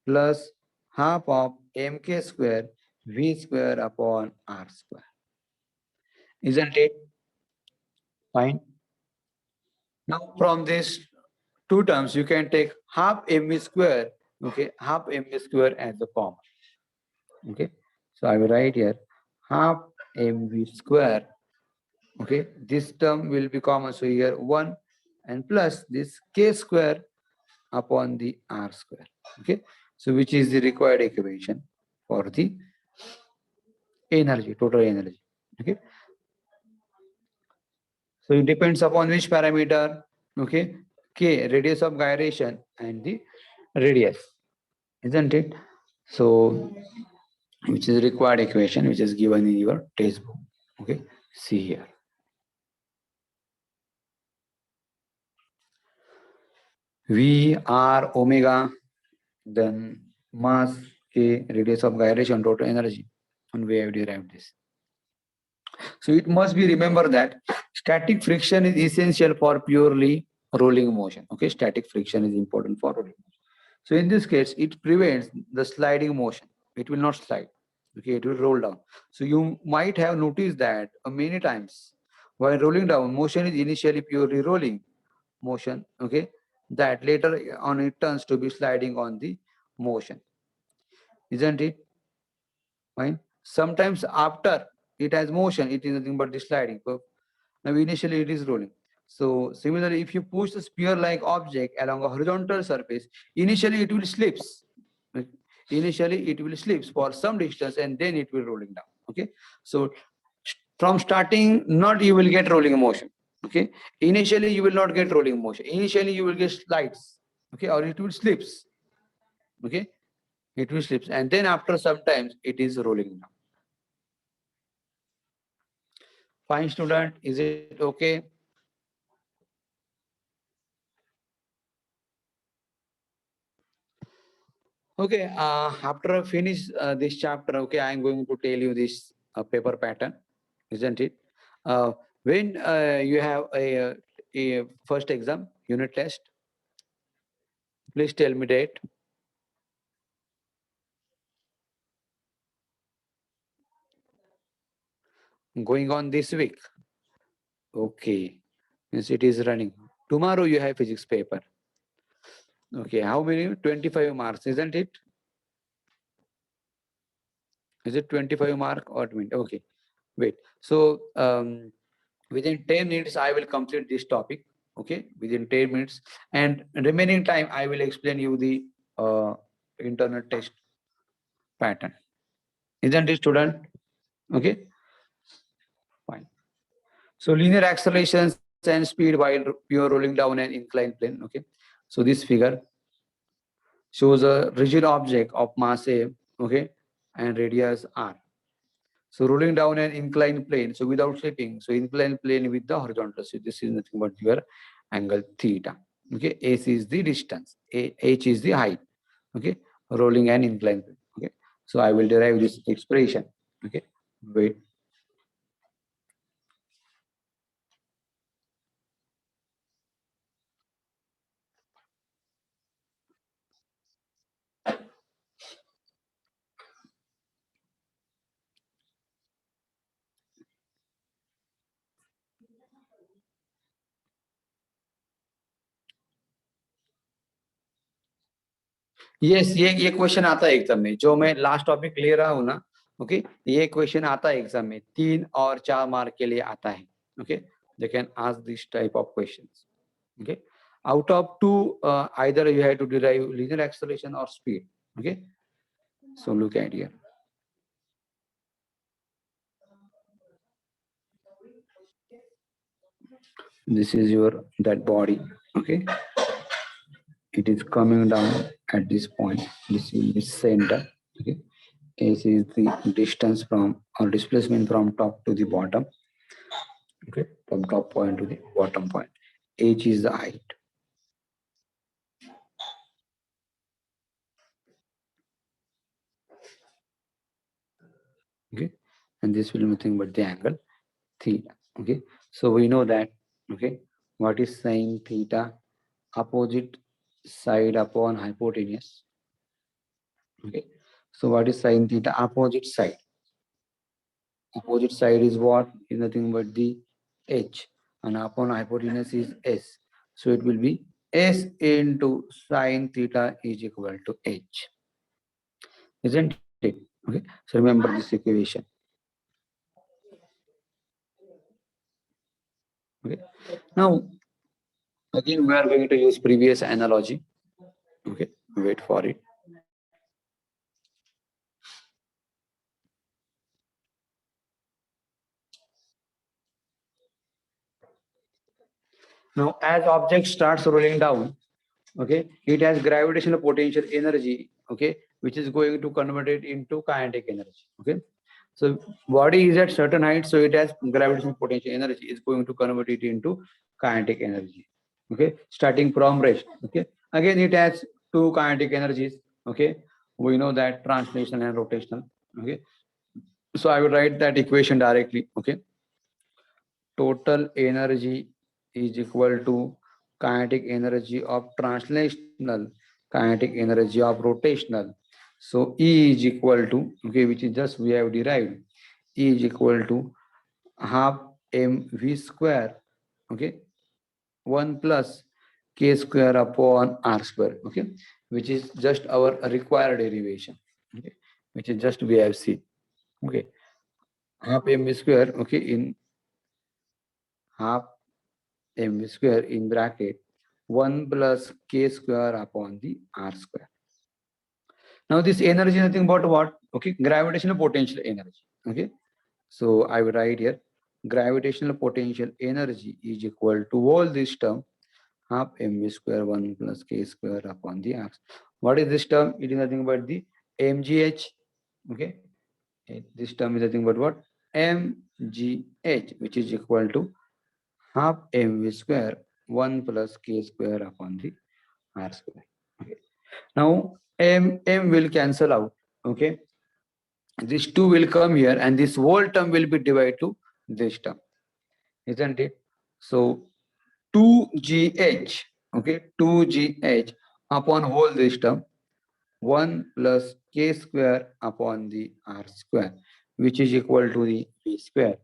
plus half of mk square v square upon r square. Isn't it? Fine. Now from these two terms, you can take half mv square, okay, half mv square as the common. Okay, so I will write here half mv square. Okay, this term will be common, so here 1 and plus this k square upon the r square. Okay, so which is the required equation for the energy, total energy. Okay, so it depends upon which parameter. Okay, k, radius of gyration, and the radius, isn't it? So which is required equation, which is given in your textbook. Okay, see here. V r omega, then mass k, radius of gyration, total energy, and we have derived this. So it must be remembered that static friction is essential for purely rolling motion. Okay, static friction is important for rolling motion. So in this case, it prevents the sliding motion. It will not slide. Okay, it will roll down. So you might have noticed that many times while rolling down, motion is initially purely rolling motion. Okay, that later on it turns to be sliding on the motion. Isn't it? Fine. Sometimes after it has motion, it is nothing but the sliding. So now initially it is rolling. So similarly, if you push the spear-like object along a horizontal surface, initially it will slips. Initially it will slips for some distance and then it will rolling down. Okay. So from starting, not you will get rolling motion. Okay. Initially you will not get rolling motion. Initially you will get slides. Okay, or it will slips. Okay, it will slips, and then after some times it is rolling down. Fine, student. Is it okay? Okay. After I finish this chapter, okay, I am going to tell you this paper pattern, isn't it? When you have a first exam unit test, please tell me date. Going on this week. Okay. Means it is running. Tomorrow you have physics paper. Okay. How many? 25 marks, isn't it? Is it 25 mark or 20? Okay. Wait. So within 10 minutes, I will complete this topic. Okay. Within 10 minutes. And remaining time, I will explain you the internet test pattern. Isn't it, student? Okay. Fine. So linear accelerations and speed while you're rolling down an inclined plane. Okay. So this figure shows a rigid object of mass A, okay, and radius r. So rolling down an inclined plane, so without slipping, so inclined plane with the horizontal. So this is nothing but your angle theta. Okay, S is the distance, H is the height. Okay, rolling an inclined plane. Okay, so I will derive this expression. Okay, wait. Yes ये question आता है exam में जो मैं last topic ले रहा हूँ ना. ओके ये क्वेश्चन आता है एग्जाम में 3 और 4 मार्क के लिए आता है. Okay they can ask this type of questions. Okay, out of two, either you have to derive linear acceleration or speed. Okay, so look at here. This is your that body. Okay, it is coming down at this point. This is the center. Okay, S is the distance from or displacement from top to the bottom. Okay, from top point to the bottom point. H is the height. Okay, and this will be nothing but the angle theta. Okay, so we know that. Okay, what is sine theta? Opposite side upon hypotenuse. Okay, so what is sine theta? Opposite side. Opposite side is what? Is nothing but the h, and upon hypotenuse is s. So it will be s into sine theta is equal to h, isn't it? Okay, so remember this equation. Okay, now again we are going to use previous analogy. Okay, wait for it. Now as object starts rolling down, okay, it has gravitational potential energy, okay, which is going to convert it into kinetic energy. Okay, so body is at certain height, so it has gravitational potential energy is going to convert it into kinetic energy. Okay, starting from rest. Okay, again it has two kinetic energies. Okay, we know that translational and rotational. Okay, so I will write that equation directly. Okay, total energy is equal to kinetic energy of translational, kinetic energy of rotational. So E is equal to, okay, which is just we have derived, E is equal to half mv square, okay, 1 plus k square upon r square, okay, which is just our required derivation, okay, which is just we have seen, okay, half mv square, okay, in half mv square in bracket 1 plus k square upon the r square. Now this energy is nothing but what? Okay, gravitational potential energy. Okay, so I will write here gravitational potential energy is equal to all this term half mv square 1 plus k square upon the r. What is this term? It is nothing but the mgh. Okay, this term is nothing but what? gh, which is equal to half mv square 1 plus k square upon the r square. Okay. Now m will cancel out. Okay. This 2 will come here and this whole term will be divided to this term, isn't it? So 2gh, okay, 2gh upon whole this term 1 plus k square upon the r square, which is equal to the v square.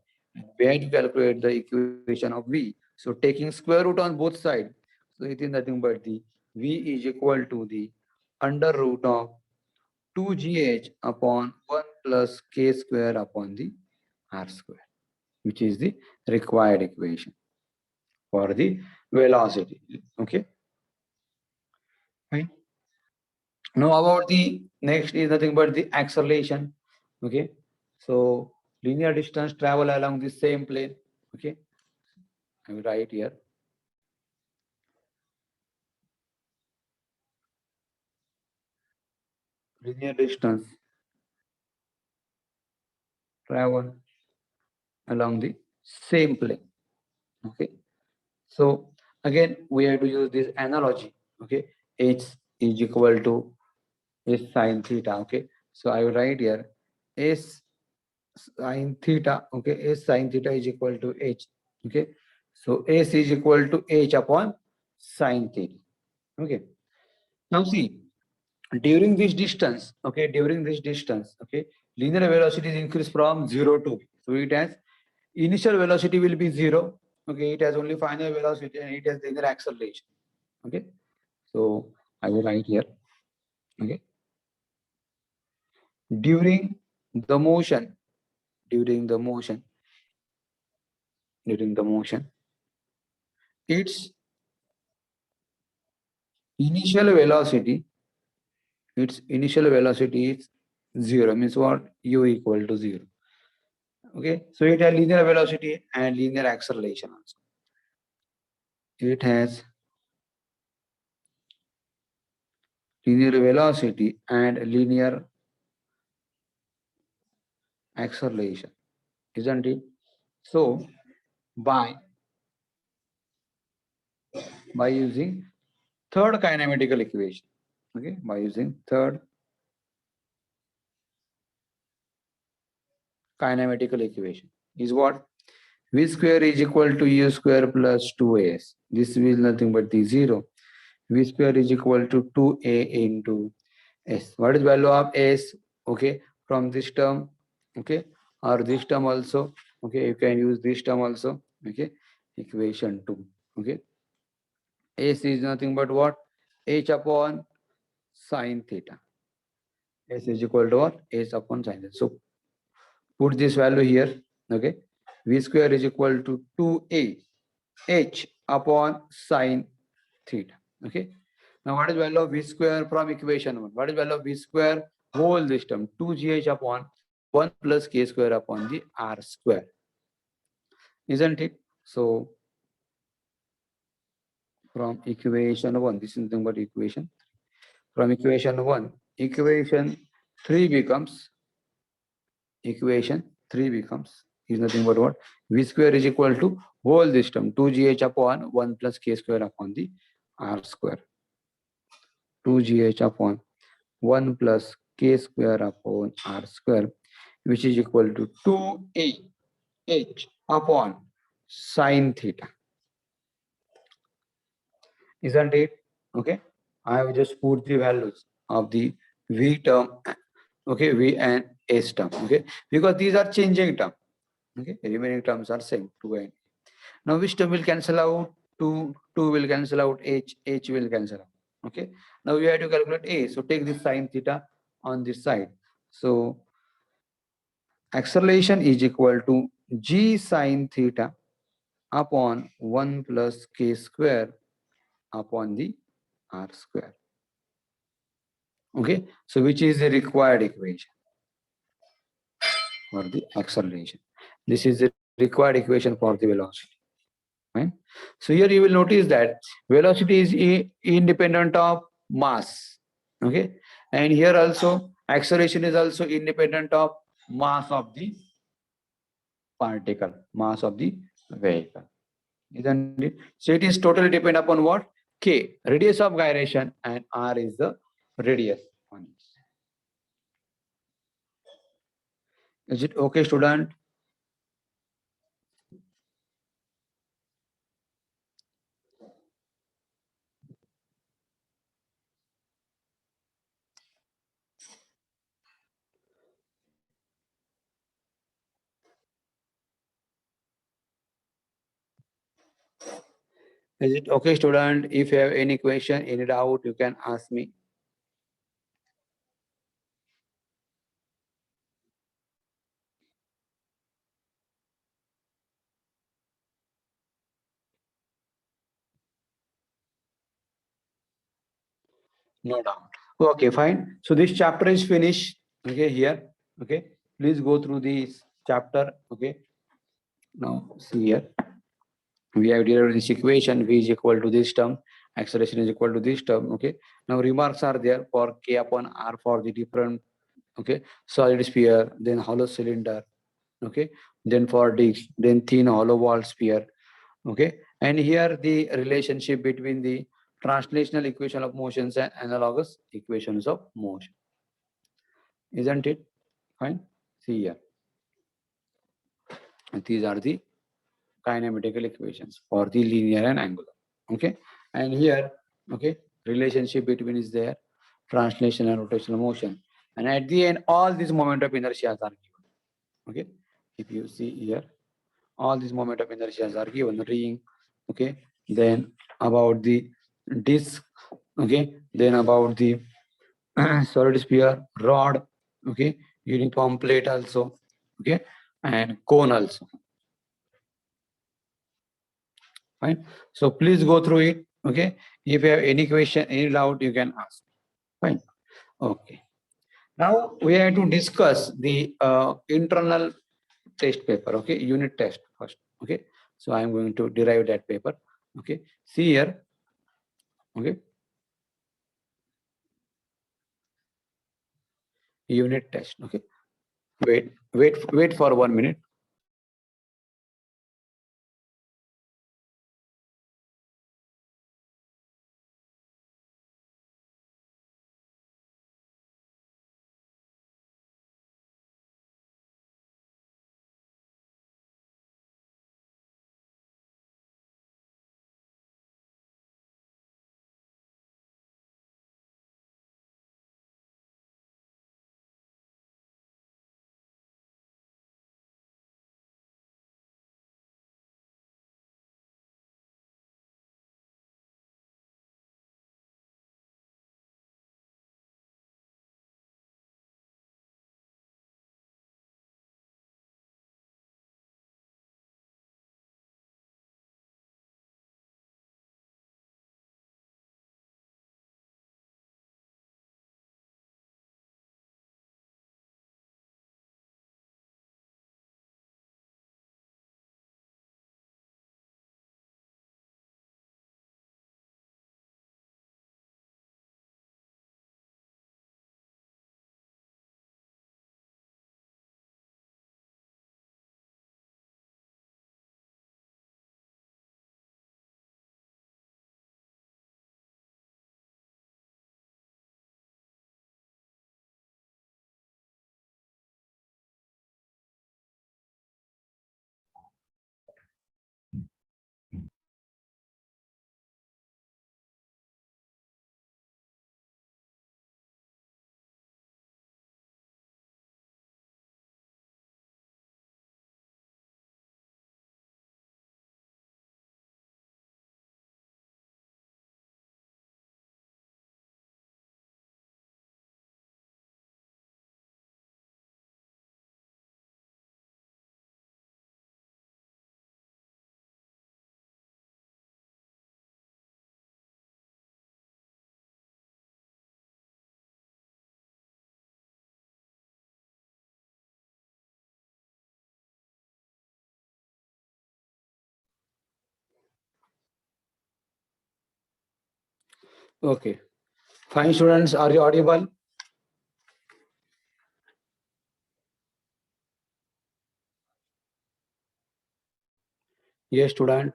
We have to calculate the equation of v. So taking square root on both sides, so it is nothing but the v is equal to the under root of 2gh upon 1 plus k square upon the r square, which is the required equation for the velocity. Okay. Fine. Now about the next is nothing but the acceleration. Okay. So linear distance travel along the same plane. Okay. I will write here. Linear distance travel along the same plane. Okay. So again, we have to use this analogy. Okay. H is equal to S sine theta. Okay. So I will write here S sine theta. Okay. S sine theta is equal to H. Okay. So S is equal to H upon sine theta. Okay. Now see, during this distance, okay, linear velocity is increased from 0 to v. So it has initial velocity will be 0. Okay. It has only final velocity and it has linear acceleration. Okay. So I will write here. Okay. During the motion, during the motion, its initial velocity, is 0, means what? U equal to 0. Okay, so it has linear velocity and linear acceleration also. It has linear velocity and linear acceleration, isn't it? So by using third kinematical equation, okay, by using third kinematical equation is what? V square is equal to u square plus 2as. This is nothing but the 0. V square is equal to 2a into s. What is value of s? Okay, from this term, okay, or this term also. Okay, you can use this term also. Okay, equation 2. Okay, s is nothing but what? H upon sine theta. S is equal to what? H upon sine theta. So put this value here. Okay, v square is equal to 2a h upon sine theta. Okay. Now what is value of v square from equation 1? What is value of v square whole system? 2gh upon 1 plus k square upon the r square. Isn't it? So from equation 1, this is nothing but equation. From equation 1, equation 3 becomes is nothing but what? V square is equal to whole system 2gh upon 1 plus k square upon the r square. 2gh upon 1 plus k square upon r square, which is equal to 2a upon sine theta. Isn't it? Okay. I have just put the values of the v term, okay, v and s term, okay, because these are changing term. Okay, remaining terms are same, 2 and now which term will cancel out? 2 will cancel out, h will cancel out. Okay, now we have to calculate a, so take this sine theta on this side. So acceleration is equal to g sine theta upon 1 plus k square upon the r square. Okay, so which is the required equation for the acceleration. This is the required equation for the velocity. Right? So here you will notice that velocity is independent of mass. Okay, and here also acceleration is also independent of mass of the particle, mass of the vehicle, isn't it? So it is totally depend upon what? K, radius of gyration, and R is the radius on it. Is it okay, student? Is it okay, student? If you have any question, any doubt, you can ask me. No doubt. Okay, fine. So this chapter is finished. Okay, here. Okay. Please go through this chapter. Okay. Now see here. We have derived this equation. V is equal to this term. Acceleration is equal to this term. Okay. Now remarks are there for K upon R for the different, okay, solid sphere, then hollow cylinder. Okay. Then for disc, then thin hollow wall sphere. Okay. And here the relationship between the translational equation of motions and analogous equations of motion. Isn't it? Fine. See here. And these are the kinematical equations for the linear and angular. Okay. And here, okay, relationship between is there, translation and rotational motion. And at the end, all these moment of inertia are given. Okay. If you see here, all these moment of inertia are given. Ring. Okay. Then about the disk. Okay. Then about the solid sphere, rod. Okay. Uniform plate also. Okay. And cone also. Fine. So please go through it. Okay. If you have any question, any doubt, you can ask. Fine. Okay. Now we have to discuss the internal test paper. Okay. Unit test first. Okay. So I am going to derive that paper. Okay. See here. Okay. Unit test. Okay. Wait for 1 minute. Okay. Fine, students. Are you audible? Yes, student.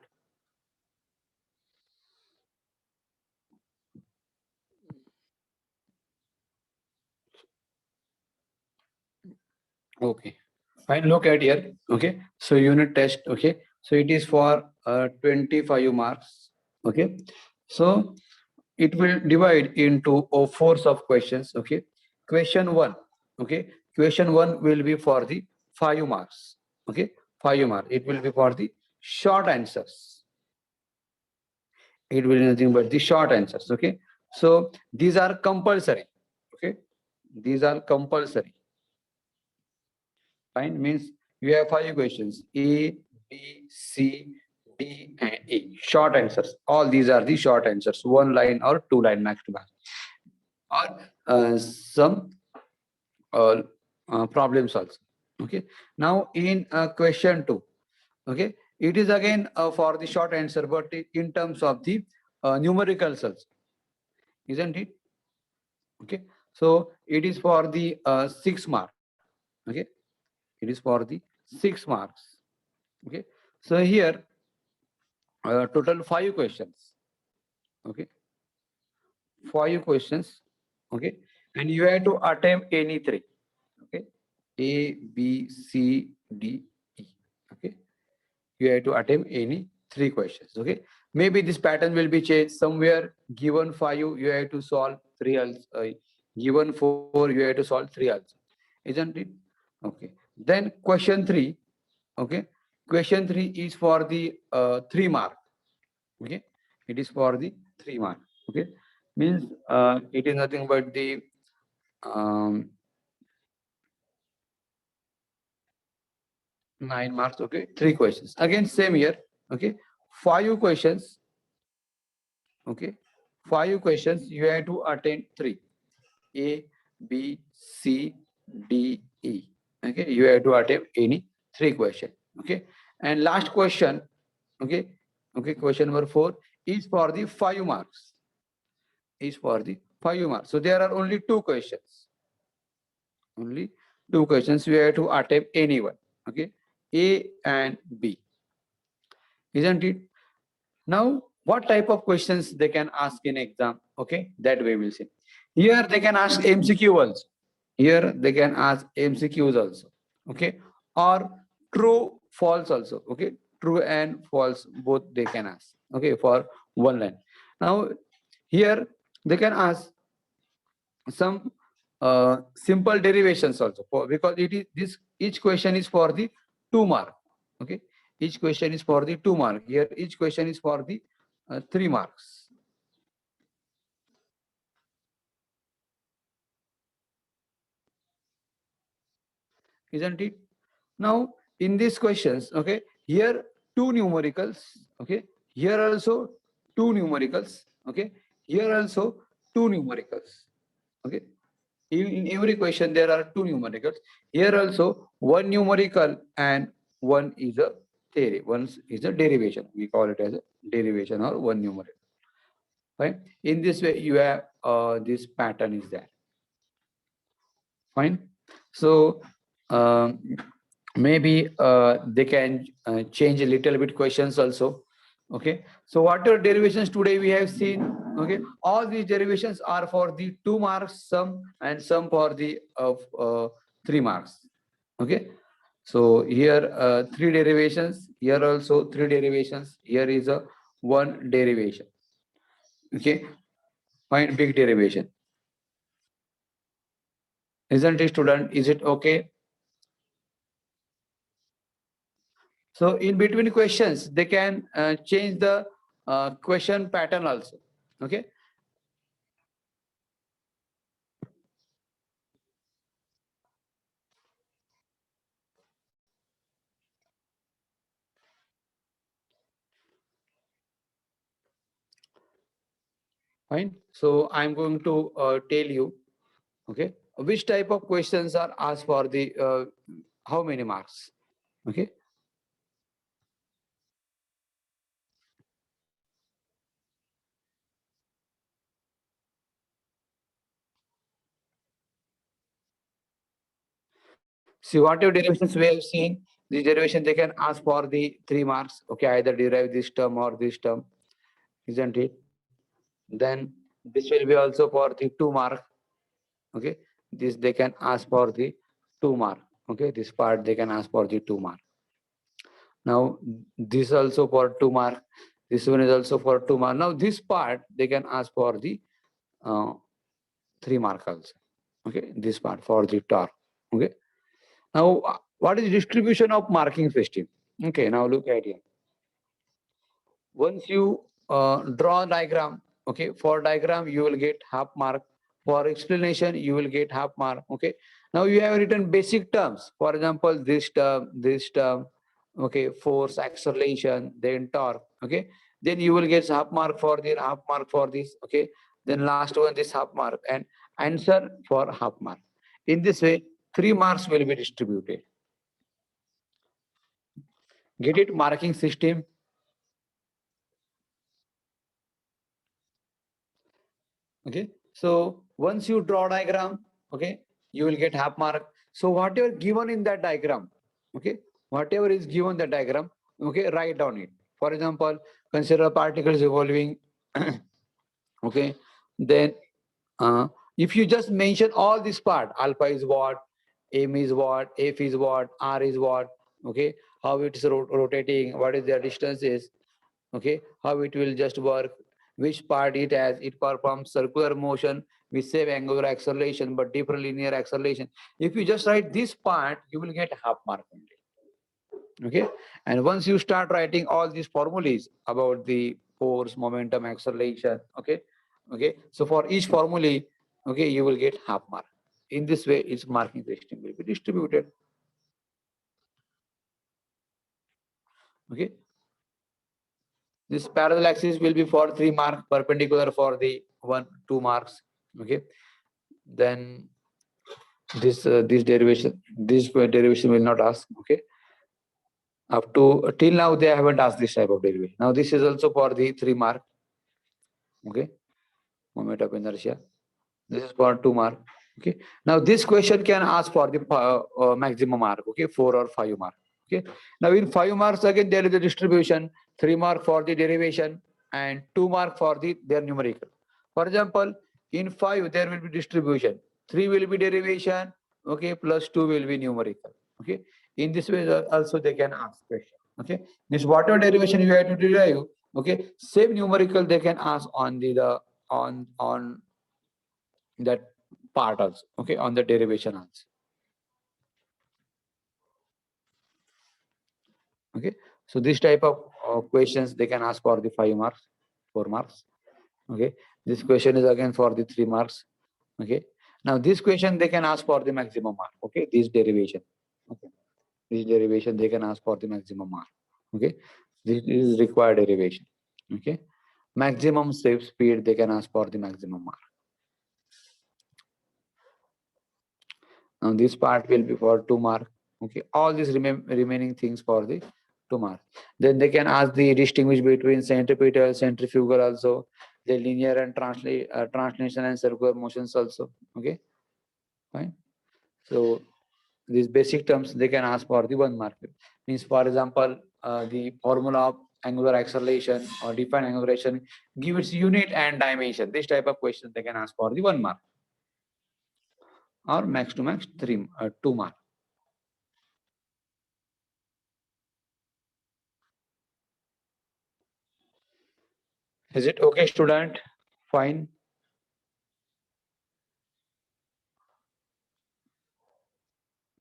Okay. Fine. Look at here. Okay. So unit test. Okay. So it is for 25 marks. Okay. So it will divide into four of questions. Okay. Question one. Okay. Question one will be for the 5 marks. Okay. 5 marks. It will be for the short answers. It will be nothing but the short answers. Okay. So these are compulsory. Okay. These are compulsory. Fine. Means you have 5 questions: A, B, C, D, and E. Short answers. All these are the short answers. 1 line or 2 line max to max. Or some uh, problems also. Okay. Now in question two. Okay. It is again for the short answer, but in terms of the numericals also, isn't it? Okay. So it is for the 6 mark. Okay. It is for the 6 marks. Okay. So here total 5 questions. Okay. 5 questions. Okay. And you have to attempt any three. Okay. A, B, C, D, E. Okay. You have to attempt any 3 questions. Okay. Maybe this pattern will be changed somewhere. Given 5, you have to solve 3 also. Given 4, you have to solve 3 also. Isn't it? Okay. Then question 3. Okay. Question 3 is for the 3 mark. Okay. It is for the 3 mark. Okay. Means it is nothing but the um, 9 marks. Okay. 3 questions. Again, same here. Okay. 5 questions. Okay. 5 questions. You have to attend 3. A, B, C, D, E. Okay. You have to attempt any 3 questions. Okay. And last question. Okay. Okay. Question number 4 is for the 5 marks. Is for the 5 marks. So there are only 2 questions. Only 2 questions. You have to attempt any one. Okay. A and B. Isn't it? Now, what type of questions they can ask in exam? Okay. That way we'll see. Here they can ask MCQ also. Here they can ask MCQs also. Okay. Or true, false also. Okay. True and false, both they can ask. Okay. For 1 line. Now, here they can ask some simple derivations also because it is this each question is for the 2 mark. Okay. Each question is for the 2 mark. Here each question is for the 3 marks. Isn't it? Now in these questions, okay, here 2 numericals. Okay. Here also 2 numericals. Okay. Here also 2 numericals. Okay. In every question there are 2 numericals. Here also 1 numerical and one is a theory. One is a derivation. We call it as a derivation or 1 numerical. Right. In this way you have this pattern is there. Fine. So um, maybe they can change a little bit questions also. Okay. So what are derivations today we have seen? Okay. All these derivations are for the 2 marks, some and some for the 3 marks. Okay. So here 3 derivations. Here also 3 derivations. Here is a 1 derivation. Okay. Find big derivation. Isn't it, student? Is it okay? So in between questions, they can change the question pattern also. Okay. Fine. So I'm going to tell you, okay, which type of questions are asked for the how many marks. Okay. See, whatever derivations we have seen, This derivation they can ask for the 3 marks. Okay, either derive this term or this term, isn't it? Then this will be also for the 2 mark. Okay, this they can ask for the 2 mark. Okay, this part they can ask for the 2 mark. Now this also for 2 mark. This one is also for 2 mark. Now this part they can ask for the uh, 3 mark also. Okay, this part for the torque. Okay. Now what is distribution of marking system? Okay, now look at here. Once you draw a diagram, okay, for diagram you will get half mark. For explanation you will get half mark. Okay. Now you have written basic terms. For example, this term, okay, force, acceleration, then torque. Okay. Then you will get half mark for the half mark for this. Okay. Then last one this half mark and answer for half mark. In this way, 3 marks will be distributed. Get it? Marking system. Okay, so once you draw diagram, okay, you will get half mark. So whatever given in that diagram, okay, whatever is given the diagram, okay, write down it. For example, consider particles evolving. Okay, then if you just mention all this part, alpha is what, m is what, f is what, r is what, okay, how it is rotating, what is their distances, okay, how it will just work, which part it has, it performs circular motion with same angular acceleration but different linear acceleration. If you just write this part, you will get half mark only. Okay, and once you start writing all these formulas about the force, momentum, acceleration, okay, okay, so for each formula, okay, you will get half mark. In this way its marking system will be distributed. Okay, this parallel axis will be for 3 marks, perpendicular for the 2 marks. Okay, then this derivation will not ask. Okay, up to till now they haven't asked this type of derivation. Now this is also for the 3 mark. Okay, moment of inertia. This is for 2 mark. Okay, now this question can ask for the maximum mark. Okay, 4 or 5 mark. Okay, now in 5 marks again there is a distribution, 3 mark for the derivation and 2 mark for the their numerical. For example, in 5 there will be distribution, 3 will be derivation, okay, plus 2 will be numerical. Okay, in this way also they can ask question. Okay, this whatever derivation you have to derive, okay, same numerical they can ask on the on that part also. Okay, on the derivation also. Okay, so this type of questions they can ask for the 5 marks, 4 marks. Okay, this question is again for the 3 marks. Okay, now this question they can ask for the maximum mark. Okay, this derivation. Okay, this derivation they can ask for the maximum mark. Okay, this is required derivation. Okay, maximum safe speed they can ask for the maximum mark. Now this part will be for 2 mark. Okay, all these remaining things for the 2 marks. Then they can ask the distinguish between centripetal, centrifugal also, the linear and translation and circular motions also. Okay, fine. So these basic terms they can ask for the 1 mark. Means for example, the formula of angular acceleration or define angular acceleration, give its unit and dimension. This type of question they can ask for the 1 mark or max to max 2 mark. Is it okay, student? Fine.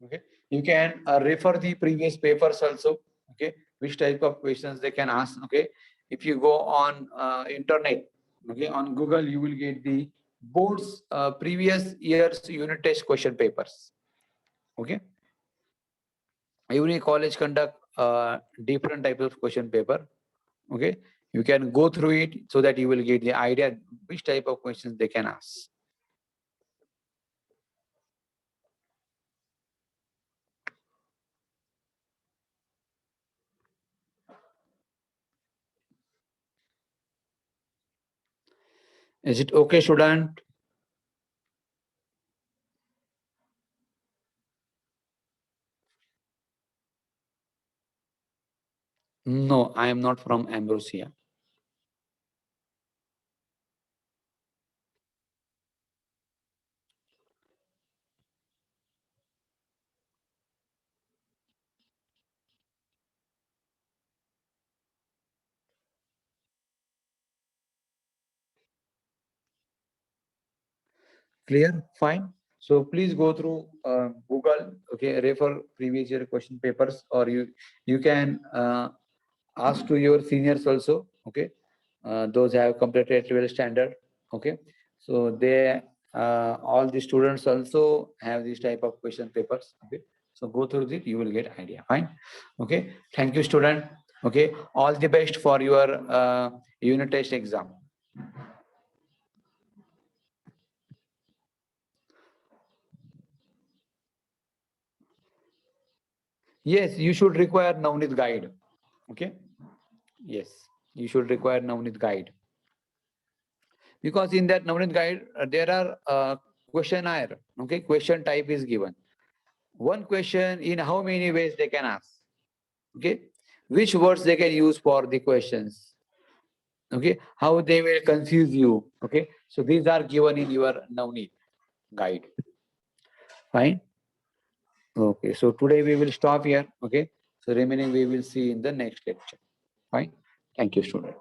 Okay. You can refer the previous papers also. Okay. Which type of questions they can ask. Okay. If you go on internet, okay, on Google, you will get the board's previous year's unit test question papers. Okay. Every college conduct different types of question paper. Okay. You can go through it so that you will get the idea which type of questions they can ask. Is it okay, student? No, I am not from Ambrosia. Clear? Fine. So please go through Google, okay, refer previous year question papers, or you can ask to your seniors also, okay. Those have completed 12 standard, okay. So they all the students also have this type of question papers, okay. So go through it, you will get idea. Fine. Okay. Thank you, student. Okay. All the best for your unit test exam. Yes, you should require Navneet guide. Okay. Yes, you should require Navneet guide, because in that Navneet guide there are questionnaire. Okay, question type is given. One question in how many ways they can ask. Okay, which words they can use for the questions. Okay, how they will confuse you. Okay, so these are given in your Navneet guide. Fine. Okay, so today we will stop here. Okay, so remaining we will see in the next lecture. Fine. Thank you, student.